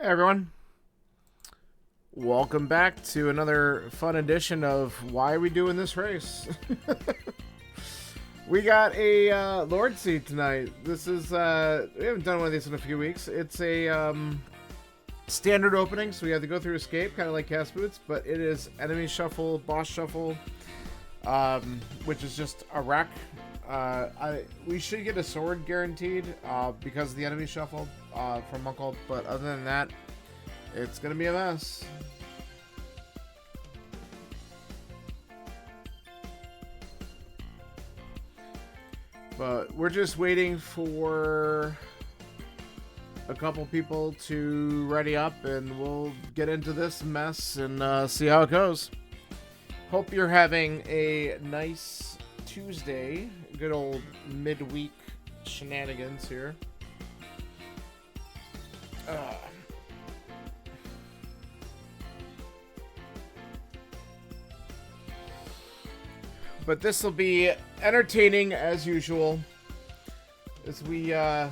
Hey everyone, welcome back to another fun edition of Why Are We Doing This Race? We got a Lord Seed tonight. This is, we haven't done one of these in a few weeks. It's a standard opening, so we have to go through escape, kind of like Cast Boots, but it is enemy shuffle, boss shuffle, which is just a wreck. We should get a sword guaranteed because of the enemy shuffle from Uncle, but other than that, it's gonna be a mess. But we're just waiting for a couple people to ready up, and we'll get into this mess and see how it goes. Hope you're having a nice Tuesday. Good old midweek shenanigans here. But this will be entertaining as usual as we go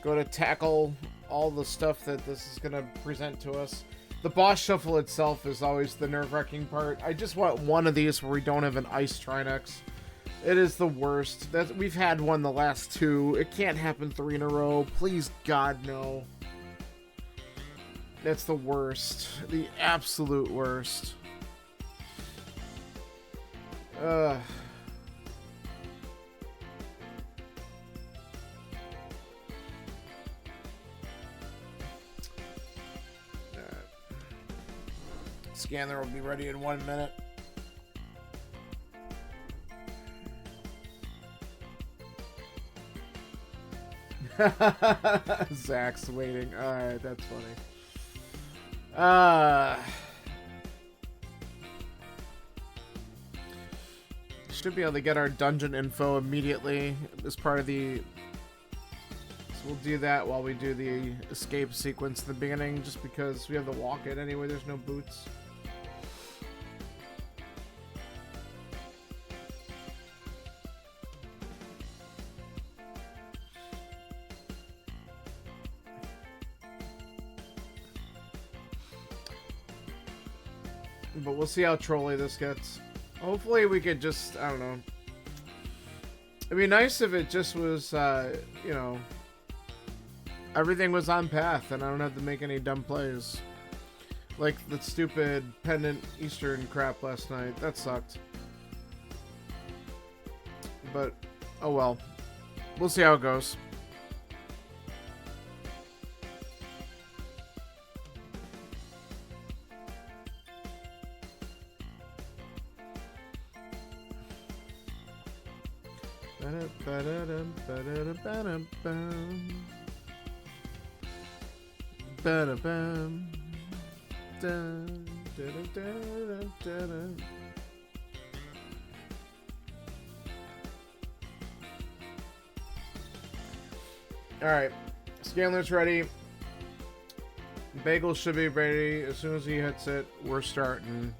to tackle all the stuff that this is going to present to us. The boss shuffle itself is always the nerve-wracking part. I just want one of these where we don't have an ice Trinex. It is the worst. We've had one the last two. It can't happen 3 in a row. Please, God, no. That's the worst. The absolute worst. Scanner will be ready in 1 minute. Zach's waiting. Alright, that's funny. Should be able to get our dungeon info immediately as part of the... So we'll do that while we do the escape sequence in the beginning, just because we have to walk it anyway, there's no boots. But we'll see how trolly this gets. Hopefully we could just, I don't know. It'd be nice if it just was, you know, everything was on path and I don't have to make any dumb plays. Like the stupid pendant Eastern crap last night. That sucked. But, oh well. We'll see how it goes. Alright, Scanler's ready. Bagel should be ready. As soon as he hits it, we're starting.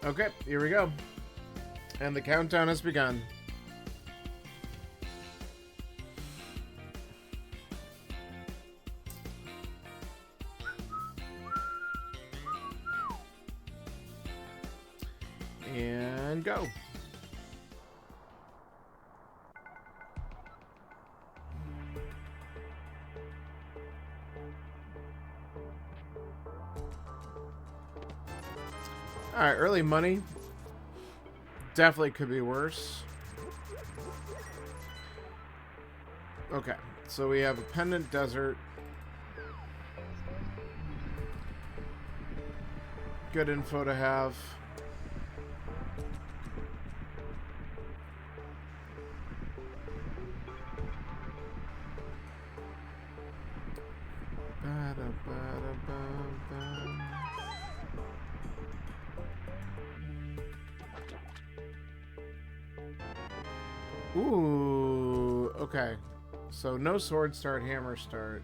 Okay, here we go. And the countdown has begun. And go. Alright, early money. Definitely could be worse. Okay, so we have a pendant desert. Good info to have. Ooh, okay. So no sword start, hammer start.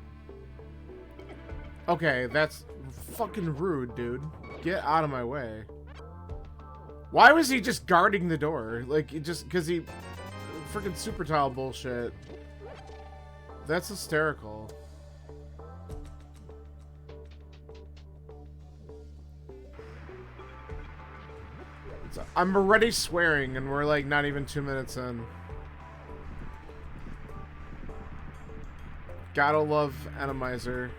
Okay, that's fucking rude, dude. Get out of my way. Why was he just guarding the door? Like, just because he... Freaking super tile bullshit. That's hysterical. I'm already swearing, and we're like not even 2 minutes in. Gotta love Atomizer.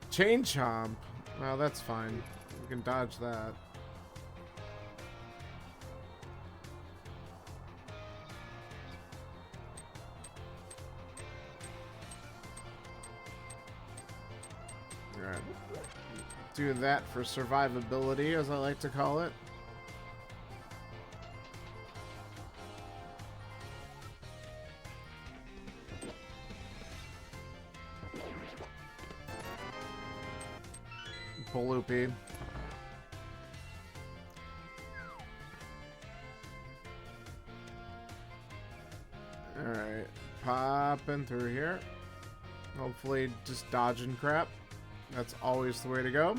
Chain Chomp. Well, that's fine. We can dodge that. Alright. Do that for survivability, as I like to call it. Loopy. Alright. Popping through here. Hopefully just dodging crap. That's always the way to go.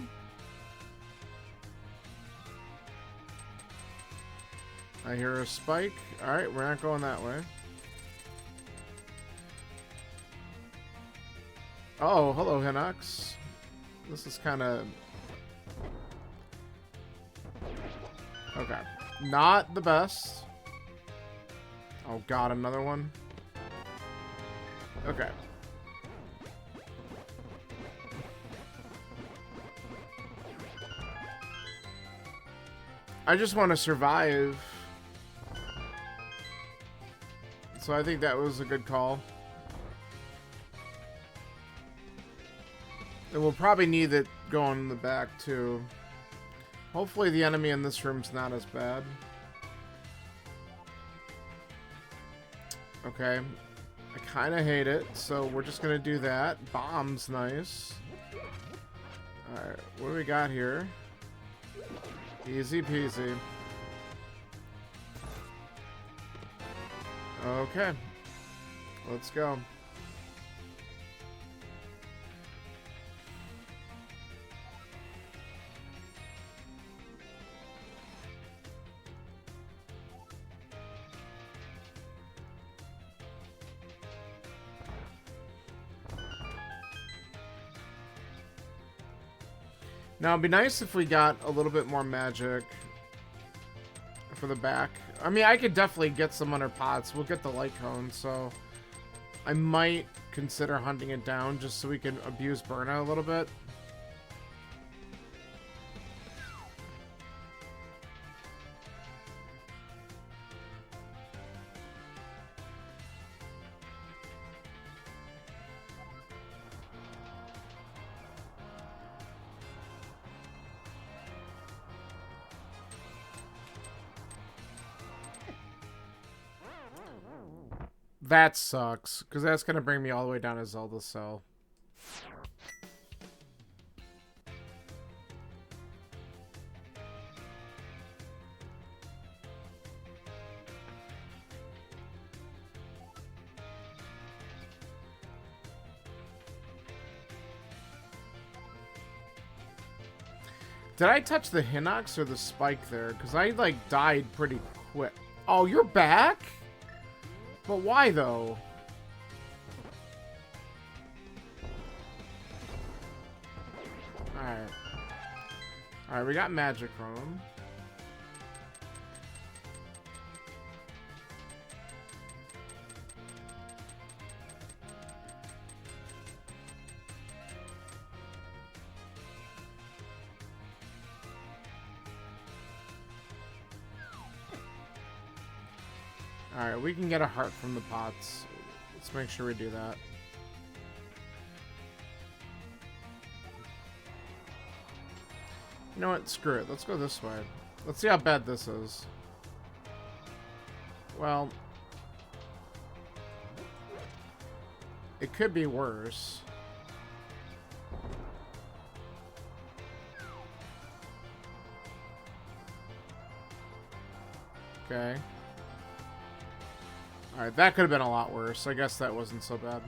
I hear a spike. Alright, we're not going that way. Oh, hello, Hinox. This is kind of... Okay. Not the best. Oh god, another one. Okay. I just want to survive. So I think that was a good call. And we'll probably need it going in the back too. Hopefully the enemy in this room's not as bad. Okay. I kind of hate it, so we're just going to do that. Bomb's nice. Alright, what do we got here? Easy peasy. Okay. Let's go. Now, it'd be nice if we got a little bit more magic for the back. I mean, I could definitely get some under pots. We'll get the light cone, so I might consider hunting it down just so we can abuse burnout a little bit. That sucks, because that's going to bring me all the way down to Zelda's cell. Did I touch the Hinox or the spike there? Because I, like, died pretty quick. Oh, you're back? But why, though? Alright. Alright, we got magic from him. Alright, we can get a heart from the pots. Let's make sure we do that. You know what? Screw it. Let's go this way. Let's see how bad this is. Well, it could be worse. Okay. Alright, that could have been a lot worse. I guess that wasn't so bad.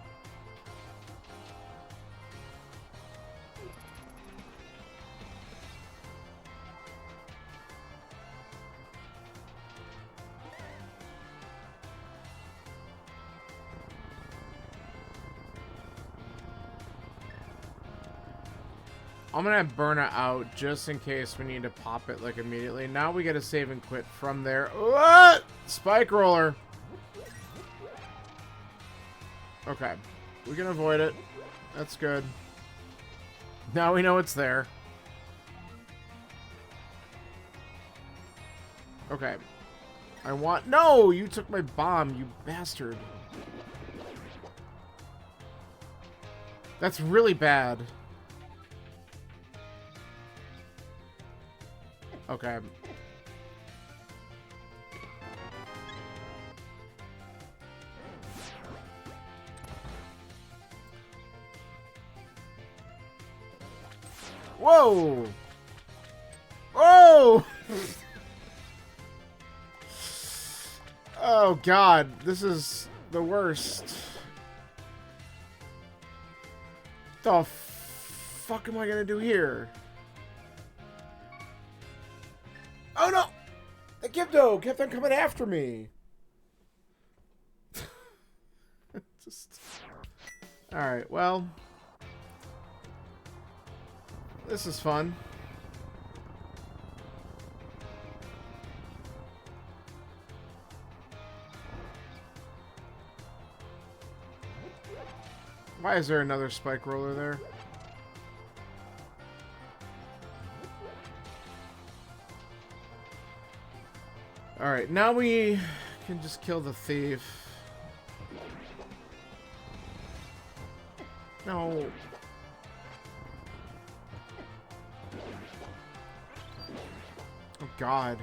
I'm gonna have Burna out just in case we need to pop it like immediately. Now we get a save and quit from there. What? Spike roller. Okay. We can avoid it. That's good. Now we know it's there. Okay. I want... No! You took my bomb, you bastard. That's really bad. Okay. Whoa! Whoa! Oh god, this is the worst. The fuck am I gonna do here? Oh no! The Gibdo kept on coming after me. Just... Alright, well. This is fun. Why is there another spike roller there? Alright, now we can just kill the thief. No. Oh god.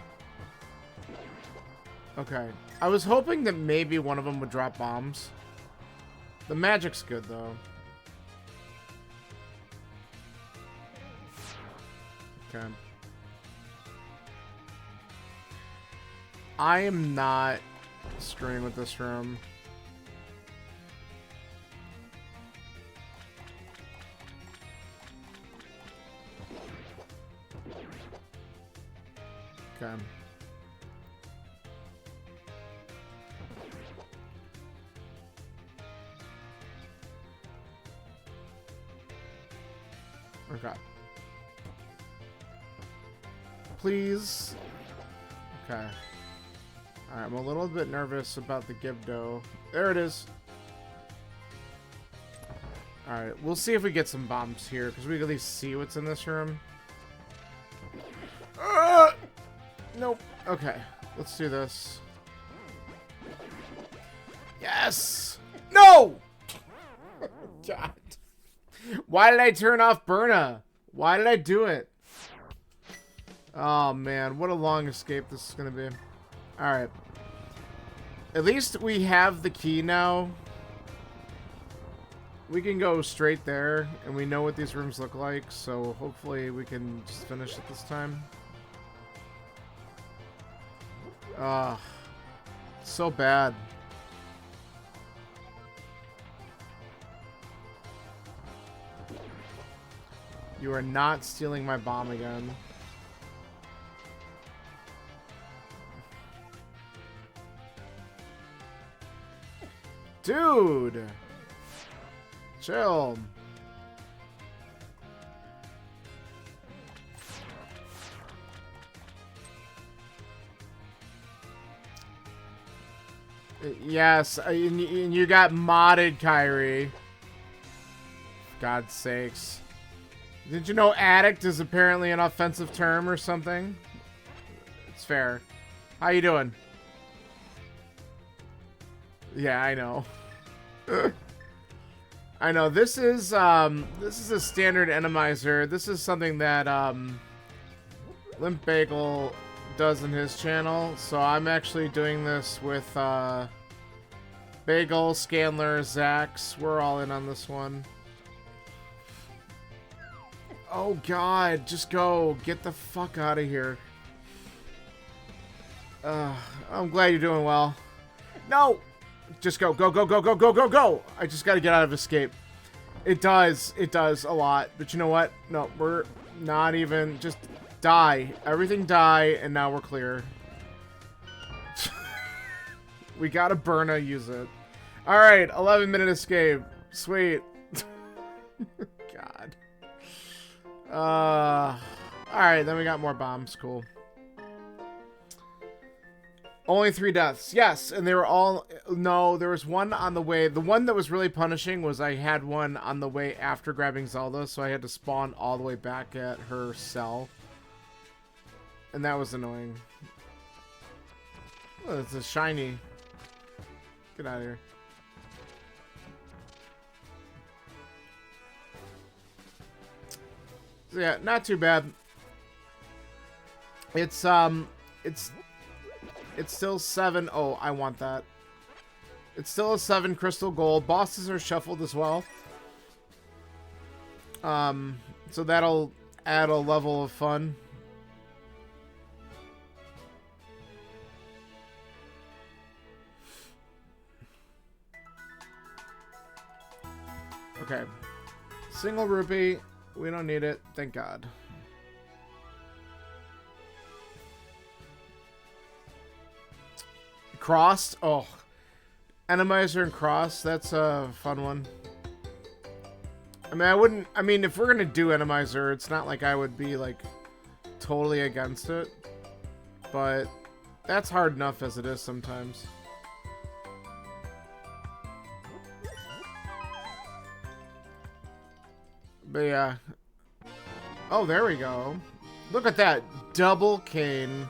Okay. I was hoping that maybe one of them would drop bombs. The magic's good, though. Okay. I am not screwing with this room. Okay. Okay. Please. Okay. Alright, I'm a little bit nervous about the Gibdo. There it is. Alright, we'll see if we get some bombs here, because we can at least see what's in this room. Nope. Okay, let's do this. Yes! No! God. Why did I turn off Burna? Why did I do it? Oh, man. What a long escape this is going to be. Alright. At least we have the key now. We can go straight there, and we know what these rooms look like, so hopefully we can just finish it this time. Ah. So bad. You are not stealing my bomb again. Dude! Chill. Yes, and you got modded, Kyrie. God's sakes. Did you know addict is apparently an offensive term or something? It's fair. How you doing? Yeah, I know. I know. This is a standard enemizer. This is something that Limp Bagel does in his channel. So I'm actually doing this with Bagel, Scanler, Zax. We're all in on this one. Oh god, just go. Get the fuck out of here. I'm glad you're doing well. No! Just go, go, go, go, go, go, go, go! I just gotta get out of escape. It does a lot. But you know what? No, we're not even, just die. Everything die, and now we're clear. We gotta Burna use it. Alright, 11-minute escape. Sweet. God. Alright, then we got more bombs. Cool. Only 3 deaths. Yes, and they were all... No, there was one on the way. The one that was really punishing was I had one on the way after grabbing Zelda, so I had to spawn all the way back at her cell. And that was annoying. Oh, it's a shiny. Get out of here. So yeah, not too bad. It's still 7. Oh, I want that. It's still a 7 crystal gold. Bosses are shuffled as well. So that'll add a level of fun. Okay. Single rupee. We don't need it. Thank God. Crossed? Oh. Enemizer and Cross. That's a fun one. I mean, I wouldn't... I mean, if we're going to do Enemizer, it's not like I would be, like, totally against it. But that's hard enough as it is sometimes. But yeah. Oh, there we go. Look at that. Double cane.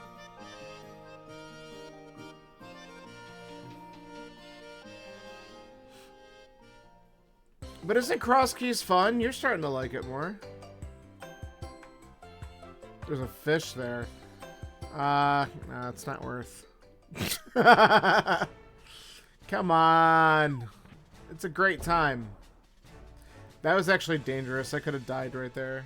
But isn't cross keys fun? You're starting to like it more. There's a fish there. Nah, it's not worth. Come on. It's a great time. That was actually dangerous. I could have died right there.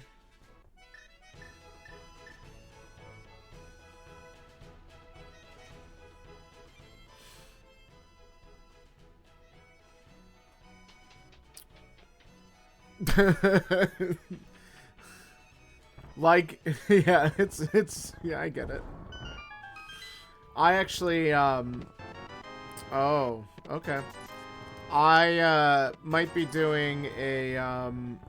Like, yeah, it's, yeah, I get it. I actually, oh, okay. I, might be doing a, an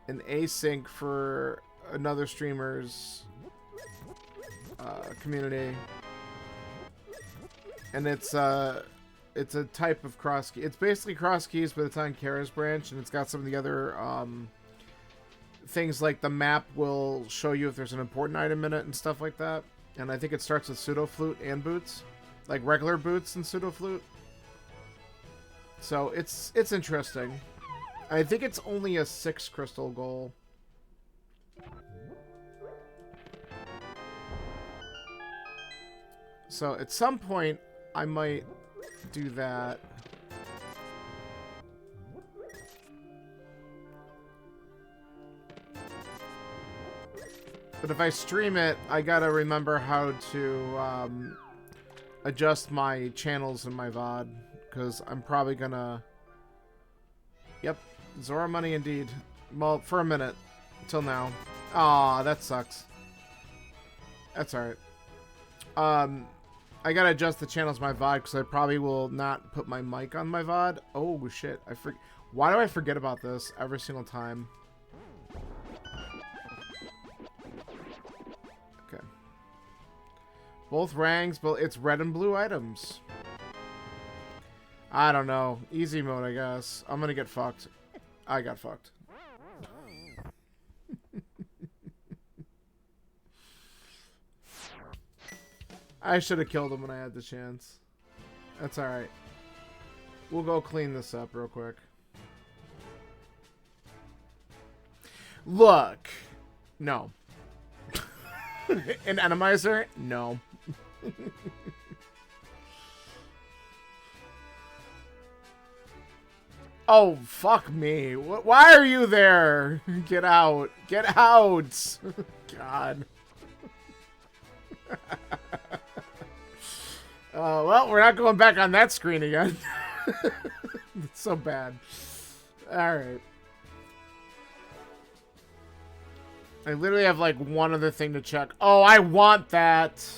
async for another streamer's, community. And it's a type of cross key. It's basically cross keys, but it's on Kara's branch, and it's got some of the other, things like the map will show you if there's an important item in it and stuff like that. And I think it starts with pseudo flute and boots, like regular boots and pseudo flute. So it's interesting. I think it's only a 6 crystal goal. So at some point I might do that. But if I stream it, I gotta remember how to adjust my channels in my VOD, because I'm probably gonna... Yep, Zora money indeed. Well, for a minute. Till now. Aw, that sucks. That's alright. I gotta adjust the channels in my VOD, because I probably will not put my mic on my VOD. Oh, shit. Why do I forget about this every single time? Okay. Both ranks, but it's red and blue items. I don't know. Easy mode, I guess. I'm gonna get fucked. I got fucked. I should have killed him when I had the chance. That's alright. We'll go clean this up real quick. Look. No. An enemizer? No. Oh, fuck me. Why are you there? Get out. Get out. God. Well, we're not going back on that screen again. It's so bad. Alright. I literally have like one other thing to check. Oh, I want that.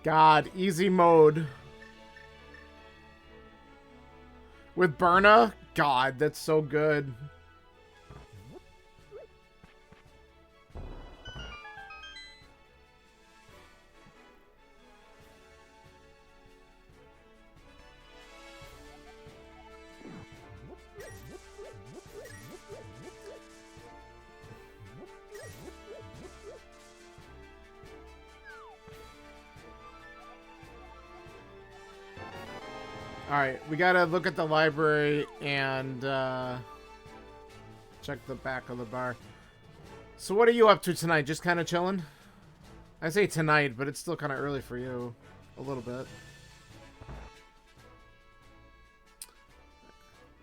God, easy mode. With Burna? God, that's so good. Alright, we gotta look at the library and check the back of the bar. So what are you up to tonight? Just kind of chilling? I say tonight, but it's still kind of early for you. A little bit.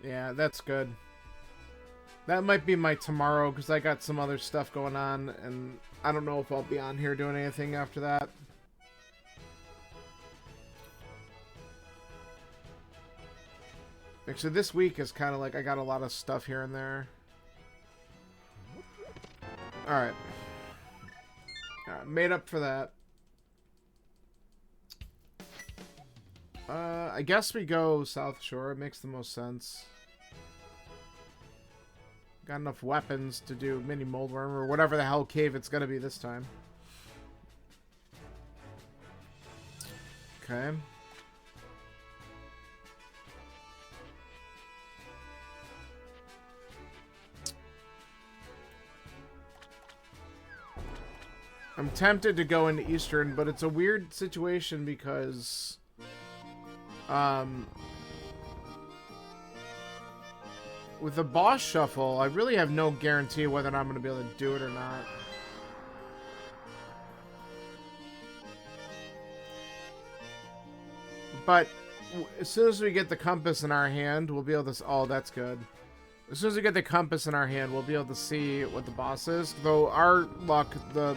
Yeah, that's good. That might be my tomorrow, because I got some other stuff going on, and I don't know if I'll be on here doing anything after that. Actually, this week is kind of like I got a lot of stuff here and there. Alright. Made up for that. I guess we go South Shore. It makes the most sense. Got enough weapons to do mini moldworm or whatever the hell cave it's gonna be this time. Okay. I'm tempted to go into Eastern, but it's a weird situation because with the boss shuffle, I really have no guarantee whether or not I'm going to be able to do it or not. But as soon as we get the compass in our hand, we'll be able to... Oh, that's good. As soon as we get the compass in our hand, we'll be able to see what the boss is. Though our luck, the...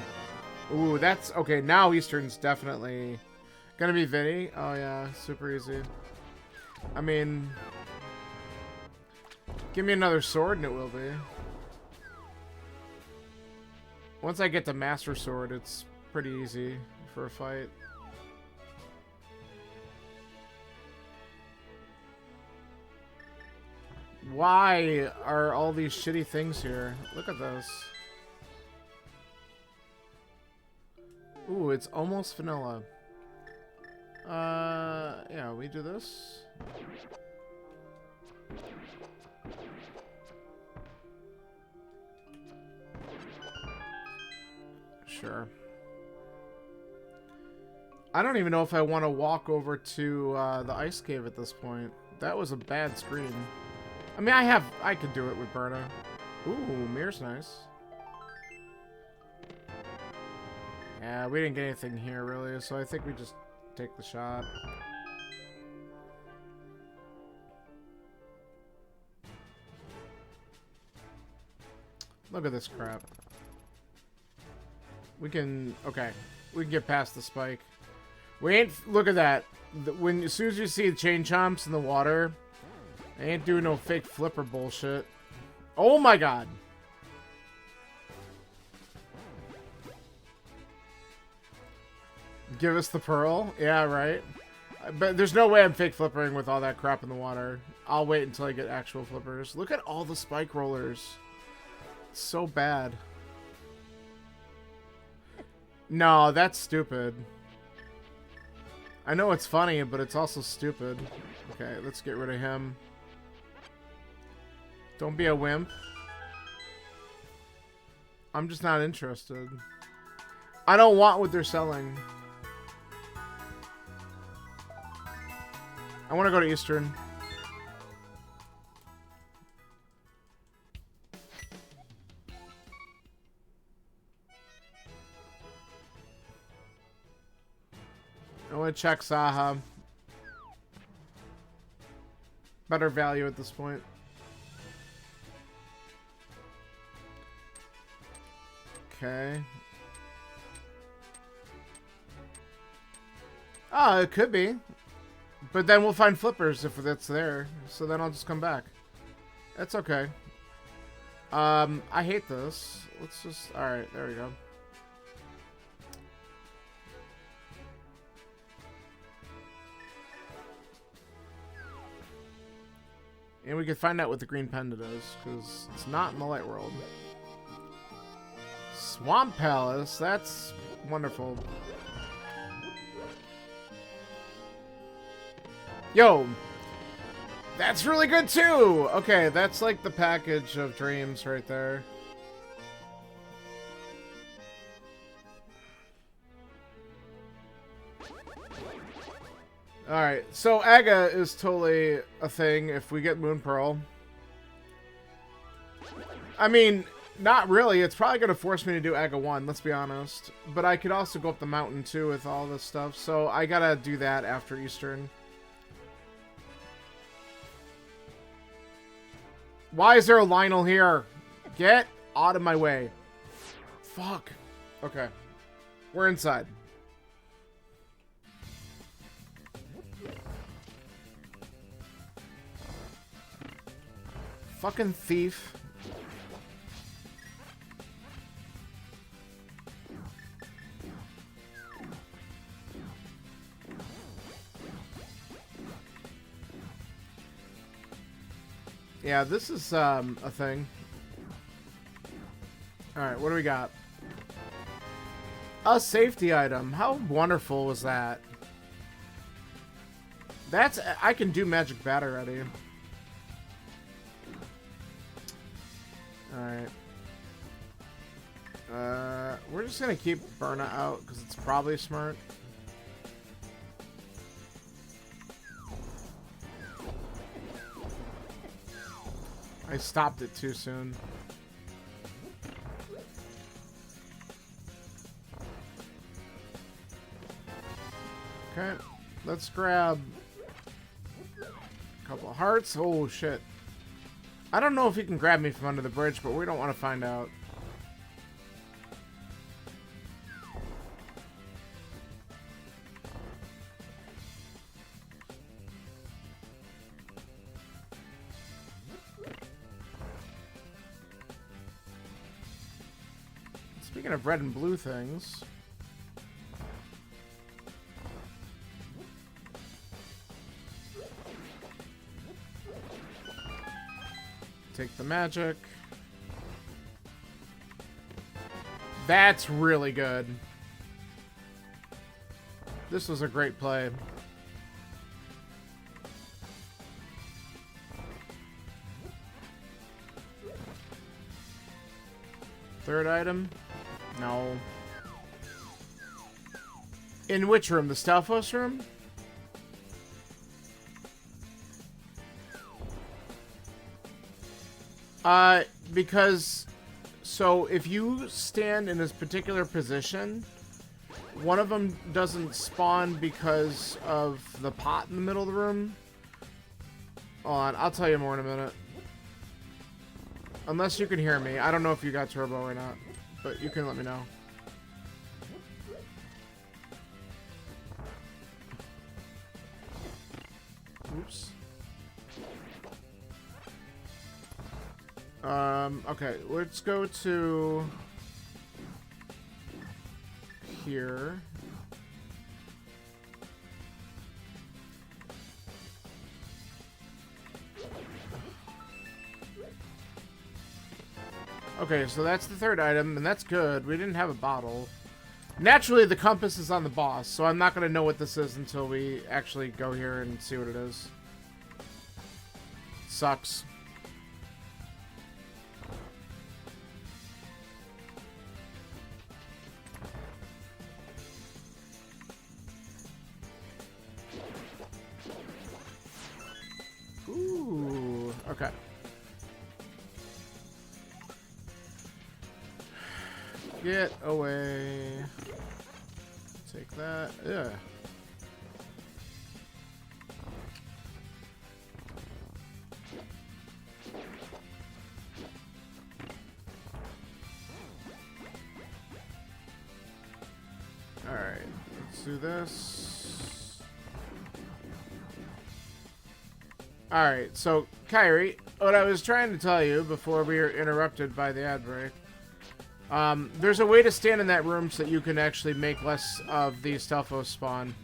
Ooh, that's... Okay, now Eastern's definitely gonna be Vinny. Oh, yeah. Super easy. I mean... Give me another sword and it will be. Once I get the Master Sword, it's pretty easy for a fight. Why are all these shitty things here? Look at this. Ooh, it's almost vanilla. Yeah, we do this. Sure. I don't even know if I want to walk over to the ice cave at this point. That was a bad screen. I mean, I could do it with Berna. Ooh, mirror's nice. Yeah, we didn't get anything here, really, so I think we just take the shot. Look at this crap. We can... Okay. We can get past the spike. We ain't... Look at that. As soon as you see the chain chomps in the water, I ain't doing no fake flipper bullshit. Oh my god! Give us the pearl? Yeah, right. But there's no way I'm fake flippering with all that crap in the water. I'll wait until I get actual flippers. Look at all the spike rollers. It's so bad. No, that's stupid. I know it's funny, but it's also stupid. Okay, let's get rid of him. Don't be a wimp. I'm just not interested. I don't want what they're selling. I want to go to Eastern. I want to check Saha. Better value at this point. Okay. Oh, it could be. But then we'll find flippers if that's there. So then I'll just come back. That's okay. I hate this. Let's just... Alright, there we go. And we can find out what the green pendant is, because it's not in the light world. Swamp Palace, that's wonderful. Yo, that's really good too! Okay, that's like the package of dreams right there. Alright, so Aga is totally a thing if we get Moon Pearl. I mean, not really. It's probably going to force me to do Aga 1, let's be honest. But I could also go up the mountain, too, with all this stuff. So I gotta do that after Eastern. Why is there a Lionel here? Get out of my way. Fuck. Okay. We're inside. Fucking thief. Yeah, this is a thing. Alright, what do we got? A safety item. How wonderful was that? That's... I can do magic bat already. Alright. We're just gonna keep Burna out, because it's probably smart. I stopped it too soon. Okay, let's grab a couple of hearts. Oh, shit. I don't know if he can grab me from under the bridge, but we don't want to find out. Speaking of red and blue things... Take the magic. That's really good. This was a great play. Third item? No. In which room? The Stalfos room? Because, so if you stand in this particular position, one of them doesn't spawn because of the pot in the middle of the room. Hold on, I'll tell you more in a minute. Unless you can hear me. I don't know if you got turbo or not, but you can let me know. Oops. Okay, let's go to here. Okay, so that's the third item, and that's good. We didn't have a bottle. Naturally, the compass is on the boss, so I'm not going to know what this is until we actually go here and see what it is. Sucks. Ooh, okay. Get away. Take that. Yeah. Alright, let's do this. Alright, so, Kyrie, what I was trying to tell you before we were interrupted by the ad break, there's a way to stand in that room so that you can actually make less of the Stalfos spawn.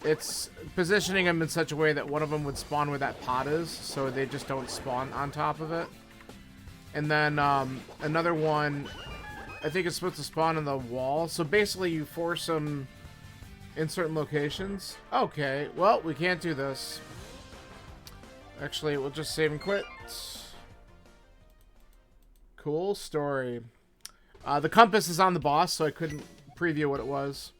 It's positioning them in such a way that one of them would spawn where that pot is, so they just don't spawn on top of it. And then, another one, I think it's supposed to spawn in the wall. So basically you force them in certain locations. Okay, well, we can't do this. Actually, we'll just save and quit. Cool story. The compass is on the boss, so I couldn't preview what it was.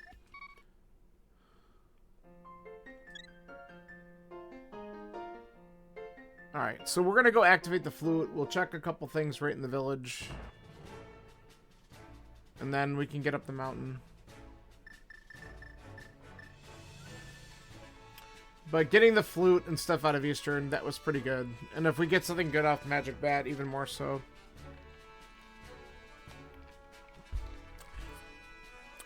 Alright, so we're gonna go activate the flute. We'll check a couple things right in the village. And then we can get up the mountain. But getting the flute and stuff out of Eastern, that was pretty good. And if we get something good off the Magic Bat, even more so.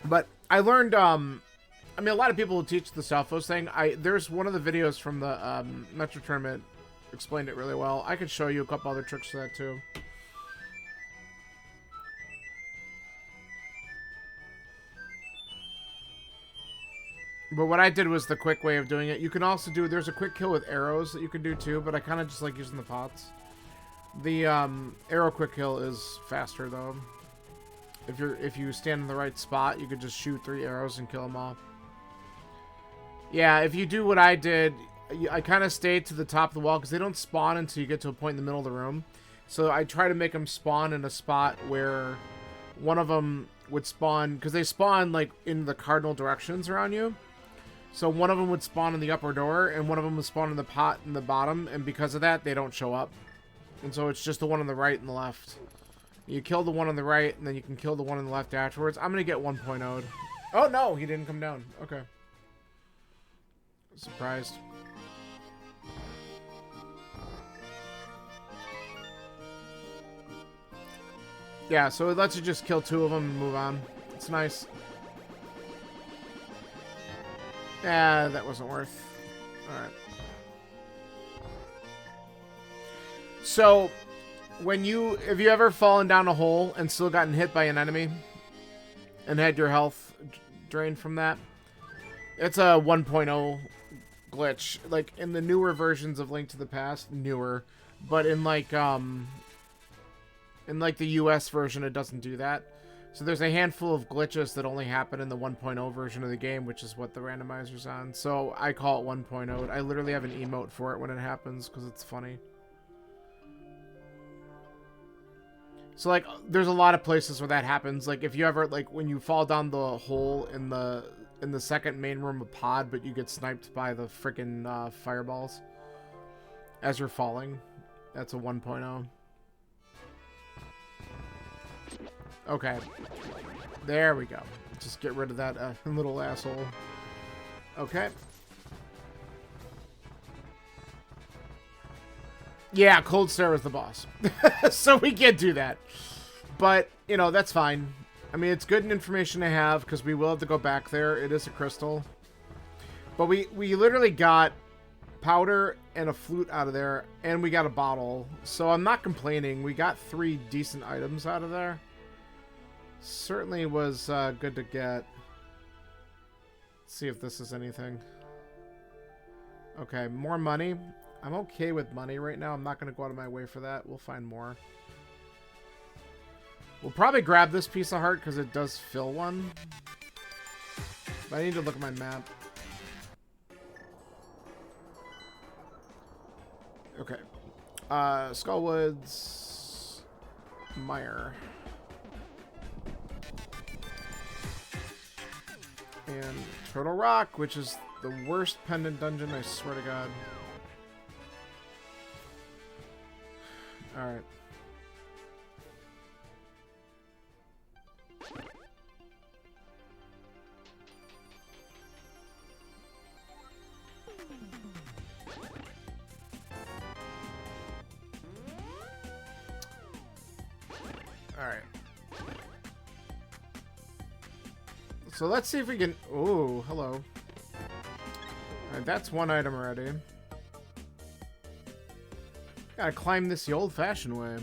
But I learned, I mean, a lot of people who teach the Selfos thing. There's one of the videos from the Metro Tournament explained it really well. I could show you a couple other tricks for that too. But what I did was the quick way of doing it. You can also do, there's a quick kill with arrows that you can do too, but I kind of just like using the pots. The arrow quick kill is faster though. If you stand in the right spot, you could just shoot 3 arrows and kill them all. Yeah, if you do what I did, I kind of stayed to the top of the wall because they don't spawn until you get to a point in the middle of the room. So I try to make them spawn in a spot where one of them would spawn, because they spawn like in the cardinal directions around you. So one of them would spawn in the upper door, and one of them would spawn in the pot in the bottom, and because of that, they don't show up. And so it's just the one on the right and the left. You kill the one on the right, and then you can kill the one on the left afterwards. I'm going to get 1.0'd. Oh, no, he didn't come down. Okay. Surprised. Yeah, so it lets you just kill 2 of them and move on. It's nice. Yeah, that wasn't worth. Alright. So, have you ever fallen down a hole and still gotten hit by an enemy? And had your health drained from that? It's a 1.0 glitch. Like, in the newer versions of Link to the Past, newer. But in like the US version, it doesn't do that. So there's a handful of glitches that only happen in the 1.0 version of the game, which is what the randomizer's on. So I call it 1.0. I literally have an emote for it when it happens because it's funny. So like, there's a lot of places where that happens. Like if you ever, like when you fall down the hole in the second main room of pod, but you get sniped by the freaking fireballs as you're falling. That's a 1.0. Okay. There we go. Just get rid of that little asshole. Okay. Yeah, Cold Stare is the boss. So we can't do that. But, you know, that's fine. I mean, it's good information to have because we will have to go back there. It is a crystal. But we literally got powder and a flute out of there, and we got a bottle. So I'm not complaining. We got 3 decent items out of there. Certainly was good to get. Let's see if this is anything. Okay, more money. I'm okay with money right now. I'm not going to go out of my way for that. We'll find more. We'll probably grab this piece of heart because it does fill one. But I need to look at my map. Okay. Skullwoods. Mire. And Turtle Rock, which is the worst pendant dungeon, I swear to God. Alright. Alright. So let's see if we can... Oh, hello. Alright, that's one item already. Gotta climb this the old-fashioned way.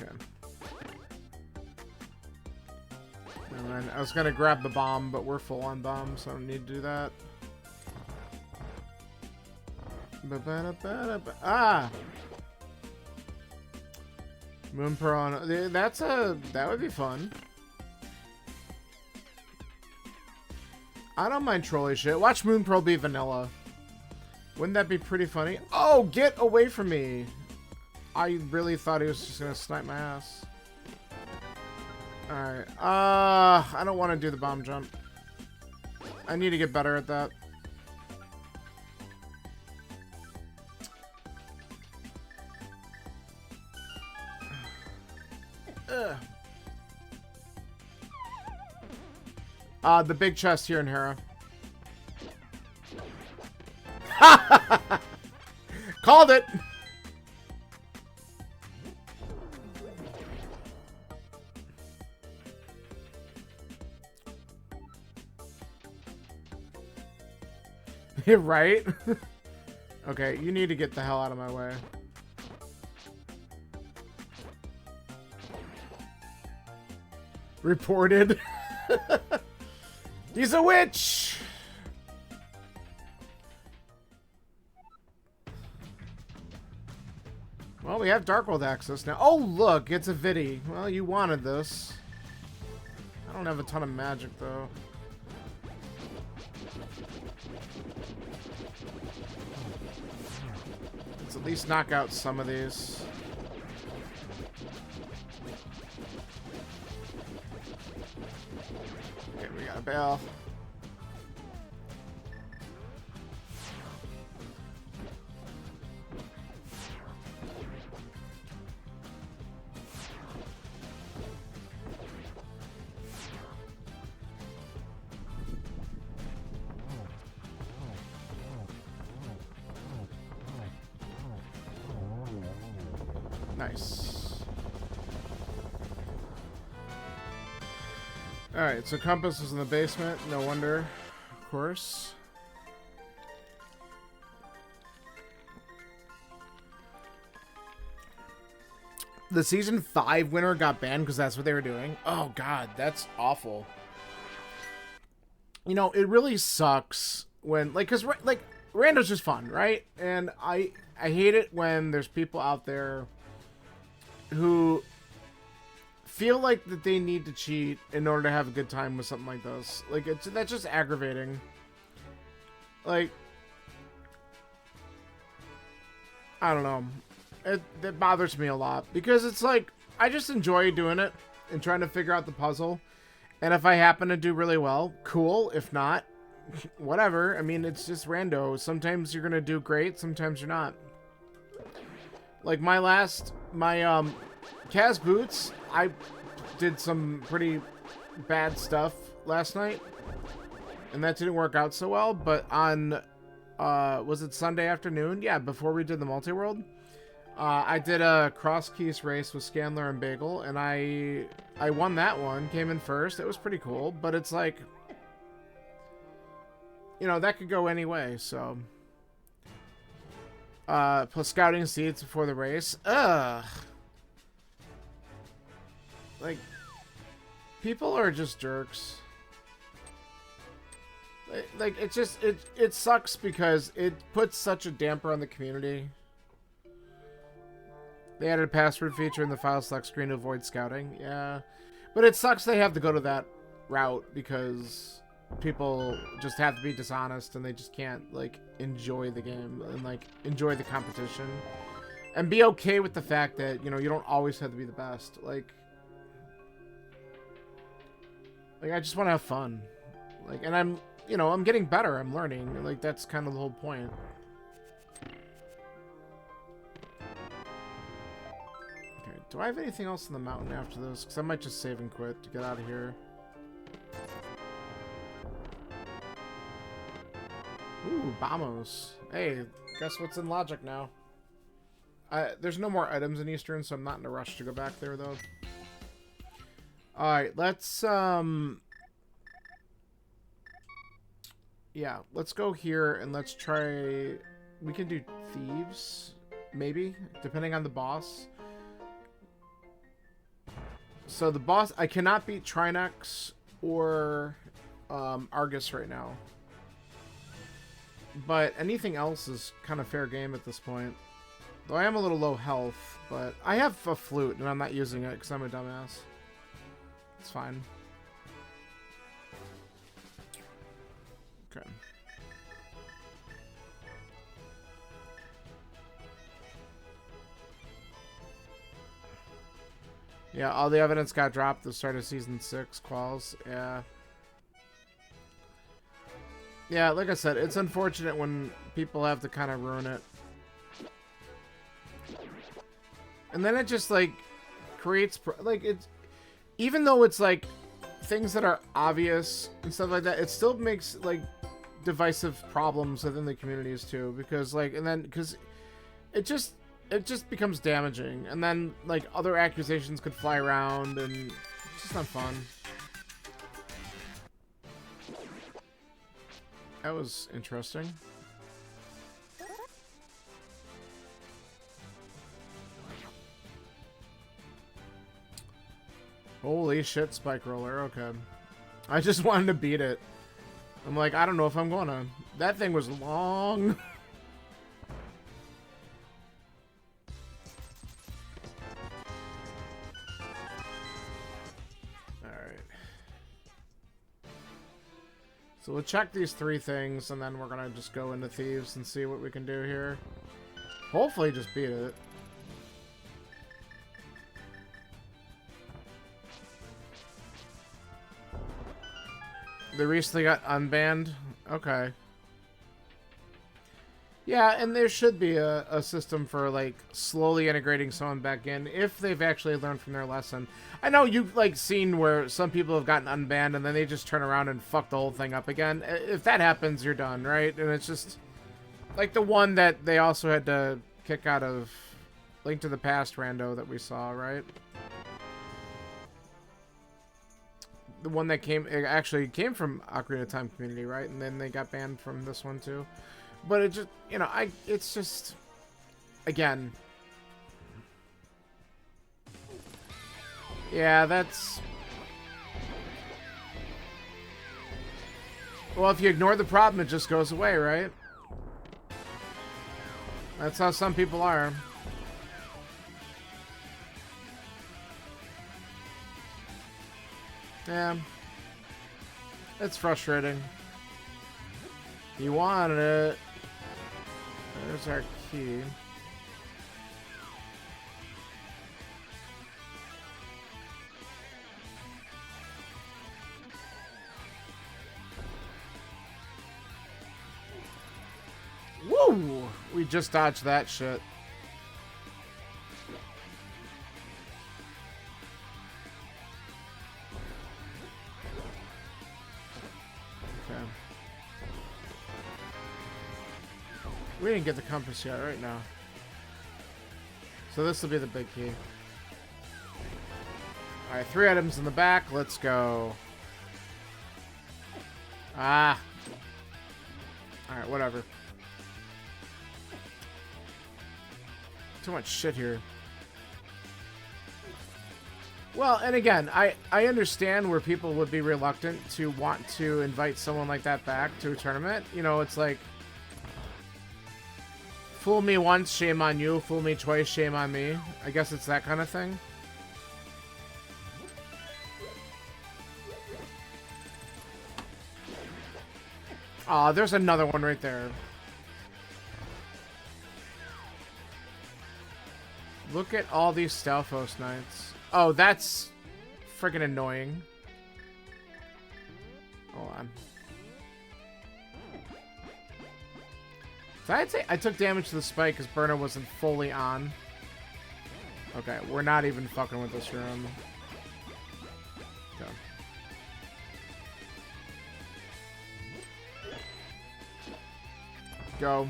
Okay. And then I was gonna grab the bomb, but we're full on bombs, so I don't need to do that. Ah! Moon Piranha. That would be fun. I don't mind trolley shit. Watch Moon Pearl be vanilla. Wouldn't that be pretty funny? Oh, get away from me. I really thought he was just gonna snipe my ass. Alright. I don't want to do the bomb jump. I need to get better at that. The big chest here in Hera. Called it! Right? Okay, you need to get the hell out of my way. Reported. He's a witch! Well, we have Dark World access now. Oh, look, it's a Vidi. Well, you wanted this. I don't have a ton of magic, though. Let's at least knock out some of these. Okay, we got a bell. Nice. Alright, so Compass is in the basement. No wonder. Of course. The Season 5 winner got banned because that's what they were doing. Oh, God. That's awful. You know, it really sucks when... Like, because, like, rando's just fun, right? And I hate it when there's people out there who feel like that they need to cheat in order to have a good time with something like this. Like, that's just aggravating. Like, I don't know. It bothers me a lot because it's like, I just enjoy doing it and trying to figure out the puzzle. And if I happen to do really well, cool. If not, whatever. I mean, it's just rando. Sometimes you're going to do great. Sometimes you're not. Like my Kaz Boots, I did some pretty bad stuff last night, and that didn't work out so well, but on, was it Sunday afternoon? Yeah, before we did the multi-world, I did a cross-keys race with Scanler and Bagel, and I won that one, came in first. It was pretty cool, but it's like, you know, that could go any way, so... plus scouting seats before the race. Ugh. Like, people are just jerks. Like, it just, it sucks because it puts such a damper on the community. They added a password feature in the file select screen to avoid scouting. Yeah. But it sucks they have to go to that route because people just have to be dishonest and they just can't, like, enjoy the game and, like, enjoy the competition. And be okay with the fact that, you know, you don't always have to be the best. Like, I just want to have fun. Like, and I'm, you know, I'm getting better. I'm learning. Like, that's kind of the whole point. Okay, do I have anything else in the mountain after this? Because I might just save and quit to get out of here. Ooh, Bamos. Hey, guess what's in Logic now? There's no more items in Eastern, so I'm not in a rush to go back there, though. Alright, let's, yeah, let's go here and let's try... We can do Thieves, maybe, depending on the boss. So the boss... I cannot beat Trinex or Argus right now. But anything else is kind of fair game at this point. Though I am a little low health, but I have a flute and I'm not using it because I'm a dumbass. It's fine. Okay. Yeah, all the evidence got dropped at the start of Season 6, Qualls. Yeah. Yeah, like I said, it's unfortunate when people have to kind of ruin it. And then it just, like, creates, like, it's, even though it's, like, things that are obvious and stuff like that, it still makes, like, divisive problems within the communities, too. Because, like, and then, because it just becomes damaging. And then, like, other accusations could fly around, and it's just not fun. That was interesting. Holy shit, Spike Roller. Okay. I just wanted to beat it. I'm like, I don't know if I'm gonna. That thing was long. Alright. So we'll check these 3 things, and then we're gonna just go into Thieves and see what we can do here. Hopefully just beat it. They recently got unbanned? Okay. Yeah, and there should be a system for, like, slowly integrating someone back in if they've actually learned from their lesson. I know you've, like, seen where some people have gotten unbanned and then they just turn around and fuck the whole thing up again. If that happens, you're done, right? And it's just, like, the one that they also had to kick out of Link to the Past rando that we saw, right? The one that actually came from Ocarina of Time community, right? And then they got banned from this one, too. But it just, you know, it's just, again. Yeah, that's... Well, if you ignore the problem, it just goes away, right? That's how some people are. Yeah. It's frustrating. You wanted it. There's our key. Woo! We just dodged that shit. Okay. We didn't get the compass yet right now. So this will be the big key. Alright, 3 items in the back. Let's go. Ah. Alright, whatever. Too much shit here. Well, and again, I understand where people would be reluctant to want to invite someone like that back to a tournament. You know, it's like, fool me once, shame on you. Fool me twice, shame on me. I guess it's that kind of thing. Aw, there's another one right there. Look at all these Stalfos Knights. Oh, that's freaking annoying. Hold on. So I'd say I took damage to the spike because Burner wasn't fully on. Okay, we're not even fucking with this room. Okay. Go.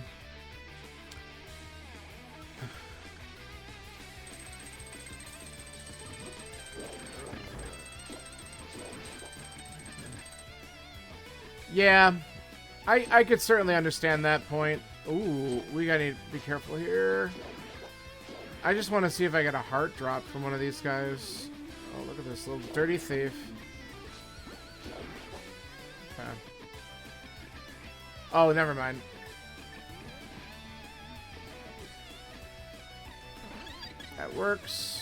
Yeah, I could certainly understand that point. Ooh, we gotta need to be careful here. I just want to see if I get a heart drop from one of these guys. Oh, look at this little dirty thief. Okay. Oh, never mind. That works.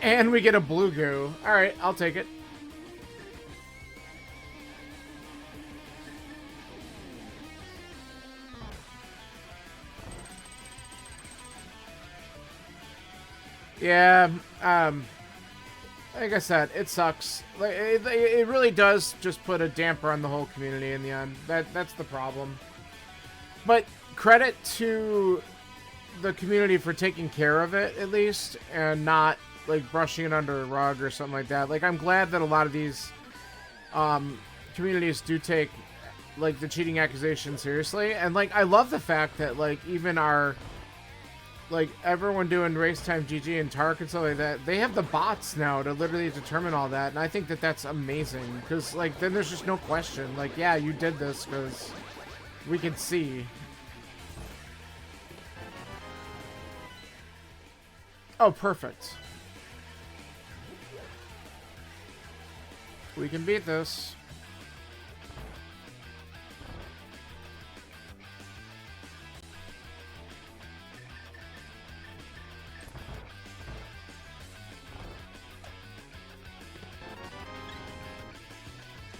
And we get a blue goo. Alright, I'll take it. Yeah, like I said, it sucks. Like it really does just put a damper on the whole community in the end. That's the problem. But credit to the community for taking care of it, at least, and not like brushing it under a rug or something like that. Like, I'm glad that a lot of these communities do take like the cheating accusation seriously, and like I love the fact that like even our like everyone doing race time GG and Tark and stuff like that, they have the bots now to literally determine all that, and I think that that's amazing because like then there's just no question, like, yeah, you did this because we can see. Oh, perfect. We can beat this.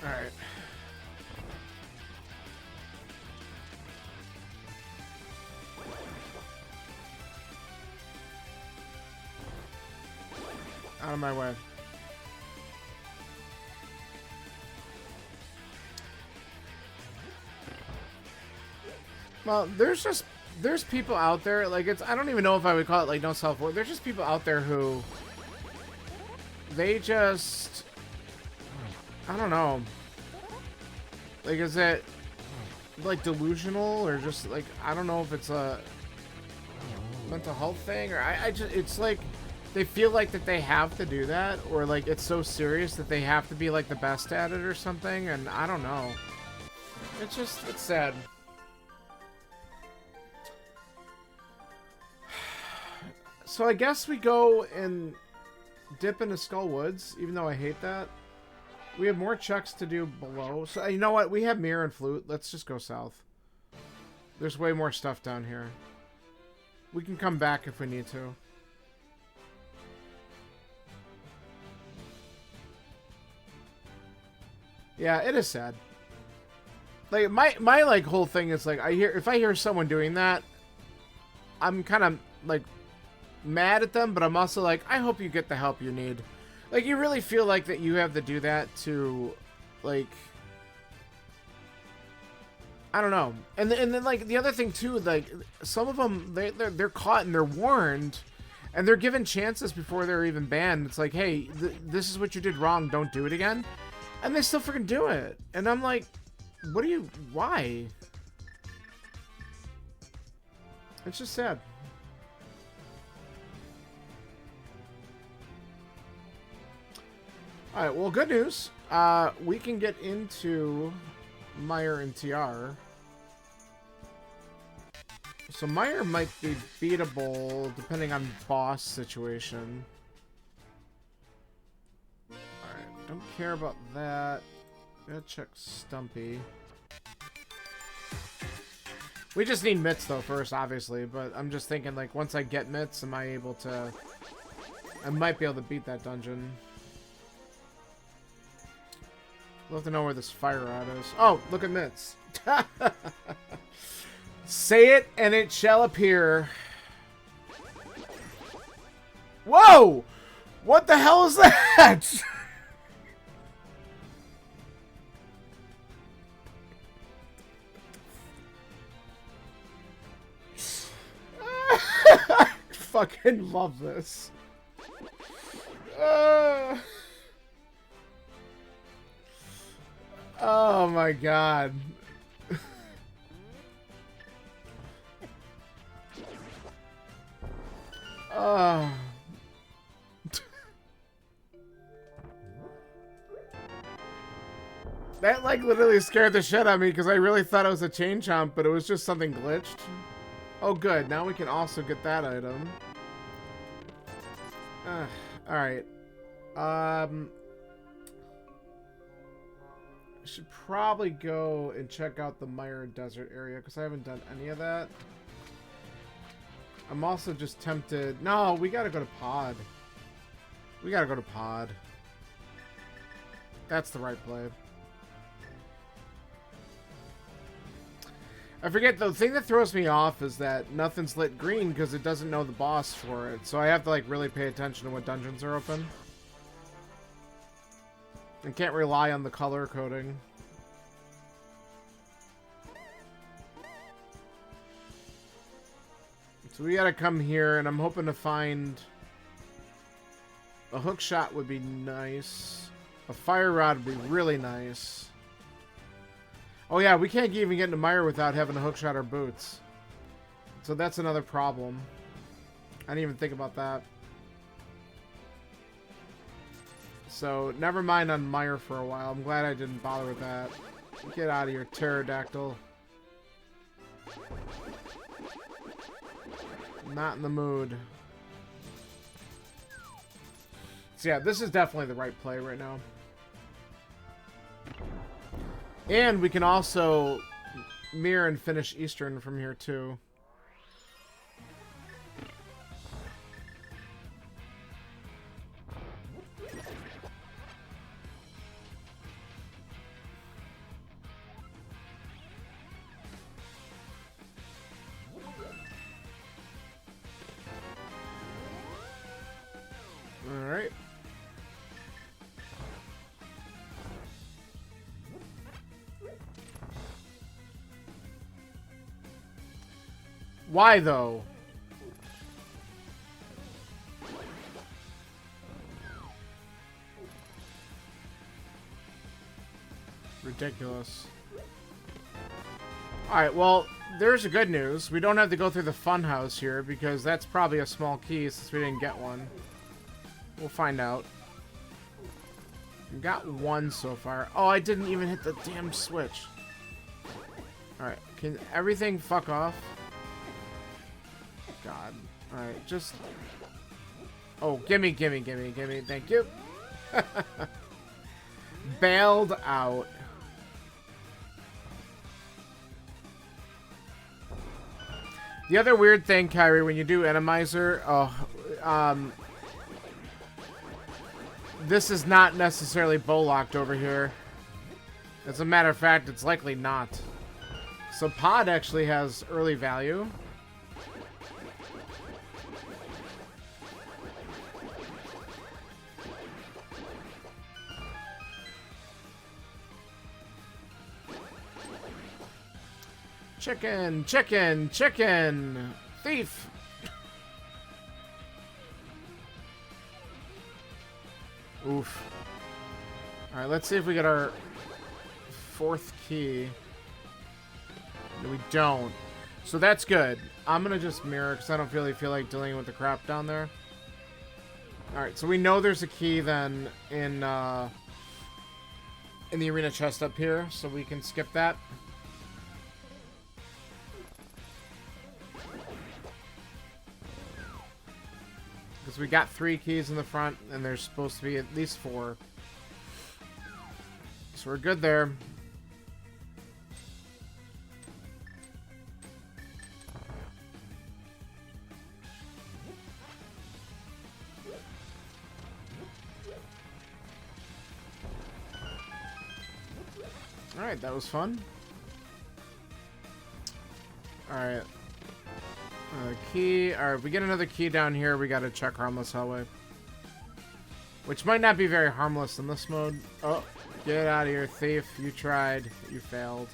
All right. Out of my way. Well, there's people out there, like, it's, I don't even know if I would call it like no self-worth. There's just people out there who they just, I don't know, like, is it like delusional or just like, I don't know if it's a mental health thing or I just, it's like they feel like that they have to do that, or like it's so serious that they have to be like the best at it or something, and I don't know. It's just, it's sad. So I guess we go and dip into Skull Woods, even though I hate that. We have more checks to do below. So you know what? We have Mirror and Flute. Let's just go south. There's way more stuff down here. We can come back if we need to. Yeah, it is sad. Like my like whole thing is like if I hear someone doing that, I'm kind of like mad at them, but I'm also like, I hope you get the help you need. Like, you really feel like that you have to do that to, like, I don't know. And then like the other thing too, like some of them they're caught and they're warned, and they're given chances before they're even banned. It's like, hey, this is what you did wrong. Don't do it again. And they still freaking do it. And I'm like, what are you? Why? It's just sad. Alright, well, good news. We can get into Meyer and TR. So Meyer might be beatable depending on boss situation. Alright, don't care about that. Gotta check Stumpy. We just need Mitts though first, obviously, but I'm just thinking like once I get Mitts, am I able to... I might be able to beat that dungeon. Love to know where this fire rod is. Oh, look at Mitts. Say it and it shall appear. Whoa! What the hell is that? I fucking love this. Oh my god. Oh. That like literally scared the shit out of me because I really thought it was a chain chomp, but it was just something glitched. Oh good, now we can also get that item. Alright. Should probably go and check out the Meyer Desert area because I haven't done any of that. I'm also just tempted. No, we gotta go to Pod. We gotta go to Pod. That's the right play. I forget, the thing that throws me off is that nothing's lit green because it doesn't know the boss for it. So I have to like really pay attention to what dungeons are open. and can't rely on the color coding. So we gotta come here, and I'm hoping to find a hook shot would be nice. A fire rod would be really nice. Oh yeah, we can't even get into Mire without having a hook shot or boots. So that's another problem. I didn't even think about that. So, never mind on Mire for a while. I'm glad I didn't bother with that. Get out of here, pterodactyl. Not in the mood. So yeah, this is definitely the right play right now. And we can also mirror and finish Eastern from here too. Alright. Why though? Ridiculous. Alright, well, there's the good news. We don't have to go through the fun house here because that's probably a small key since we didn't get one. We'll find out. We got one so far. Oh, I didn't even hit the damn switch. Alright, can everything fuck off? God. Alright, just... Oh, gimme. Thank you. Bailed out. The other weird thing, Kyrie, when you do Enemizer, this is not necessarily bow-locked over here. As a matter of fact, it's likely not. So Pod actually has early value. Chicken! Thief! Oof. Alright, let's see if we get our fourth key. No, we don't. So that's good. I'm gonna just mirror because I don't really feel like dealing with the crap down there. Alright, so we know there's a key then in the arena chest up here, so we can skip that. Because we got 3 keys in the front, and there's supposed to be at least 4. So we're good there. Alright, that was fun. Alright. Key. Alright, if we get another key down here, we gotta check Harmless Hellway. Which might not be very harmless in this mode. Oh, get out of here, thief. You tried. You failed.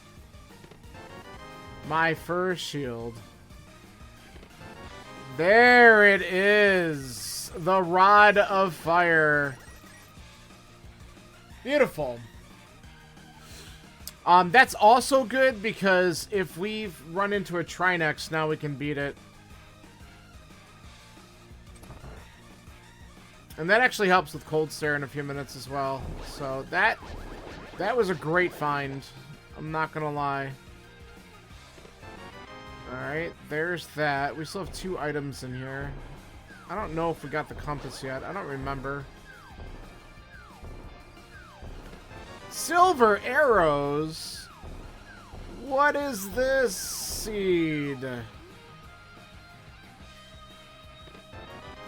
My first shield. There it is! The Rod of Fire. Beautiful. That's also good because if we've run into a Trinex, now we can beat it. And that actually helps with Cold Stare in a few minutes as well. So that was a great find. I'm not gonna lie. Alright, there's that. We still have 2 items in here. I don't know if we got the compass yet. I don't remember. Silver arrows? What is this seed?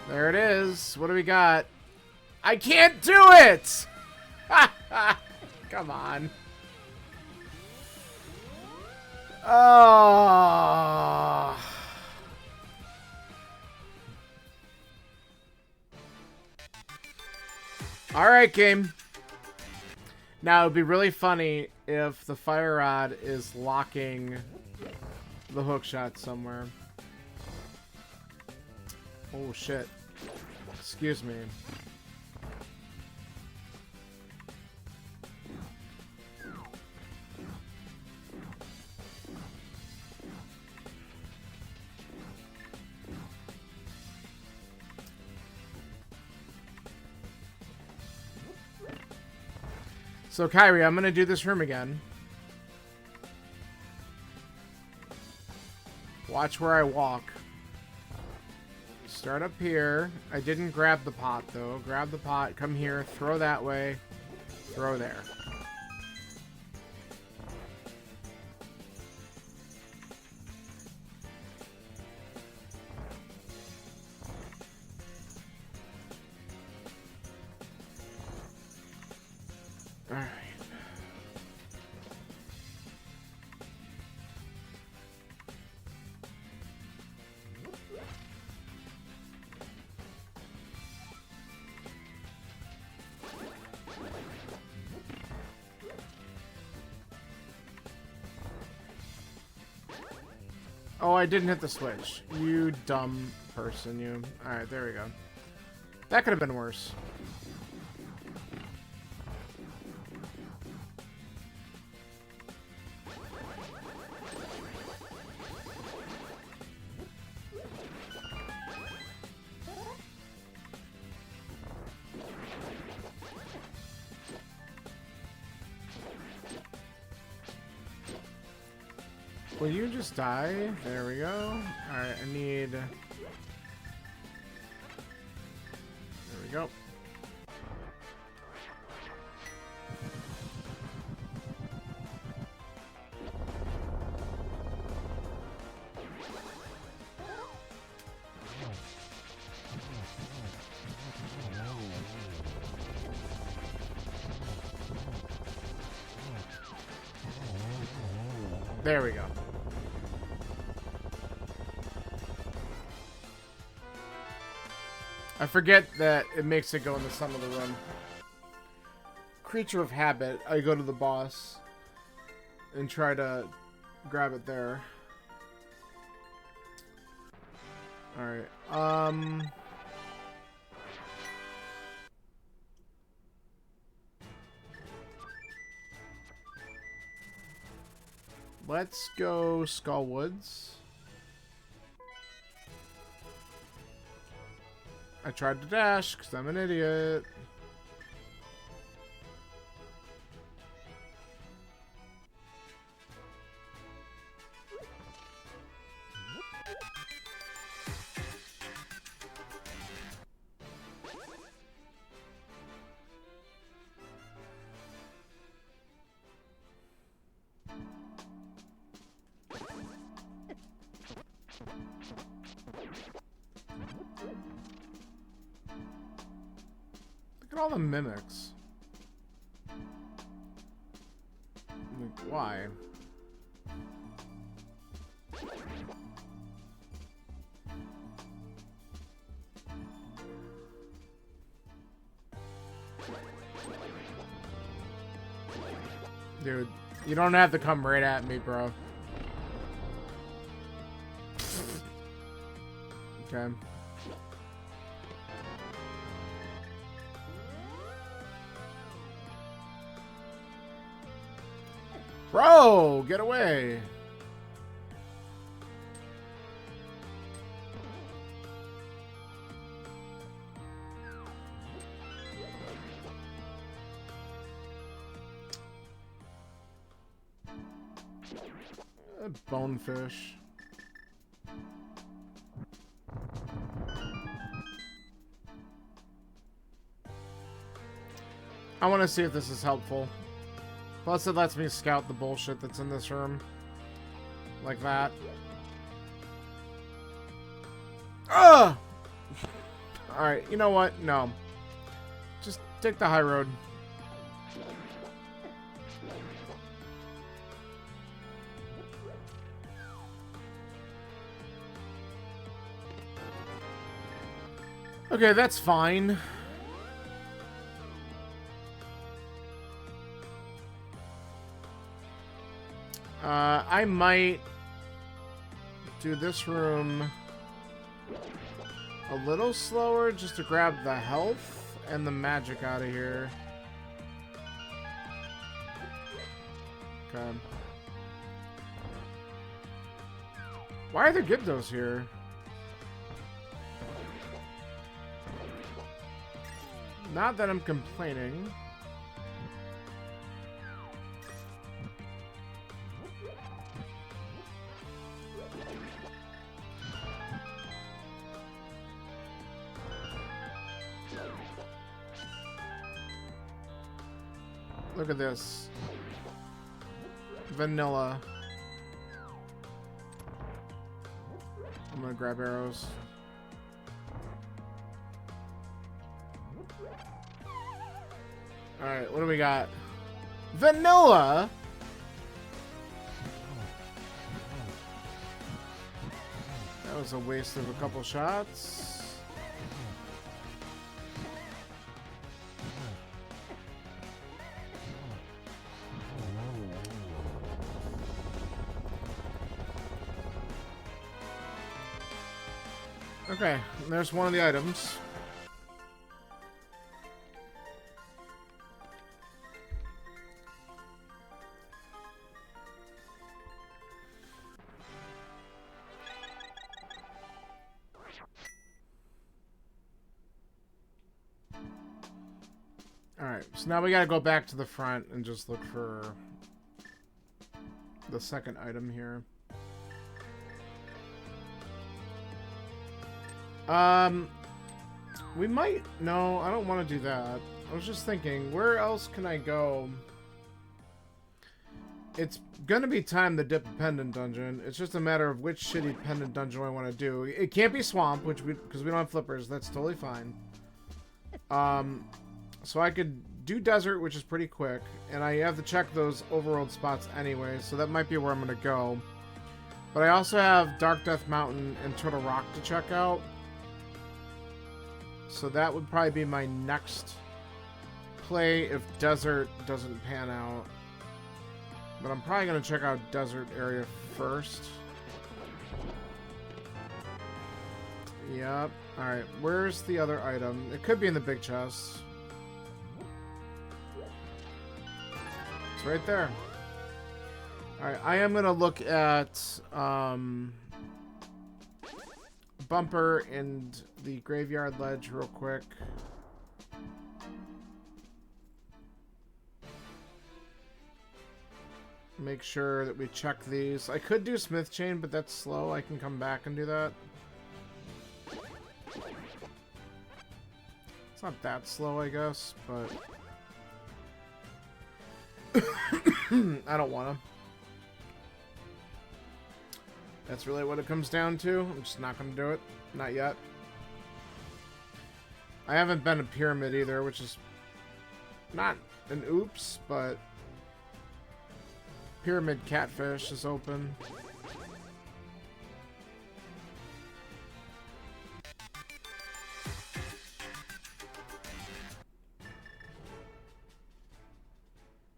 There it is. What do we got? I can't do it! Come on. Oh. Alright, game. Now, it'd be really funny if the fire rod is locking the hook shot somewhere. Oh, shit. Excuse me. So, Kyrie, I'm going to do this room again. Watch where I walk. Start up here. I didn't grab the pot, though. Grab the pot, come here, throw that way, throw there. Alright. Oh, I didn't hit the switch. You dumb person, you. Alright, there we go. That could have been worse. Will you just die? There we go. Alright, I need... There we go. There we go. I forget that it makes it go in the center of the room. Creature of habit. I go to the boss and try to grab it there. Alright. Let's go Skullwoods. I tried to dash because I'm an idiot. Look at all the mimics. Like, why? Dude, you don't have to come right at me, bro. Okay. Bro, get away. A bonefish. I want to see if this is helpful. Plus, it lets me scout the bullshit that's in this room. Like that. Ugh! Alright, you know what? No. Just take the high road. Okay, that's fine. I might do this room a little slower just to grab the health and the magic out of here. Okay. Why are there Gibdos here? Not that I'm complaining. Look at this. Vanilla. I'm gonna grab arrows. Alright, what do we got? Vanilla? That was a waste of a couple shots. Okay, there's one of the items. Alright, so now we gotta go back to the front and just look for the second item here. We might... No, I don't want to do that. I was just thinking, where else can I go? It's gonna be time to dip a pendant dungeon. It's just a matter of which shitty pendant dungeon I want to do. It can't be swamp, because we don't have flippers. That's totally fine. So I could do desert, which is pretty quick, and I have to check those overworld spots anyway, so that might be where I'm gonna go. But I also have Dark Death Mountain and Turtle Rock to check out. So that would probably be my next play if desert doesn't pan out. But I'm probably going to check out desert area first. Yep. Alright, where's the other item? It could be in the big chest. It's right there. Alright, I am going to look at Bumper and the Graveyard Ledge real quick. Make sure that we check these. I could do Smith Chain, but that's slow. I can come back and do that. It's not that slow, I guess, but I don't want to. That's really what it comes down to. I'm just not going to do it. Not yet. I haven't been a pyramid either, which is not an oops, but Pyramid Catfish is open.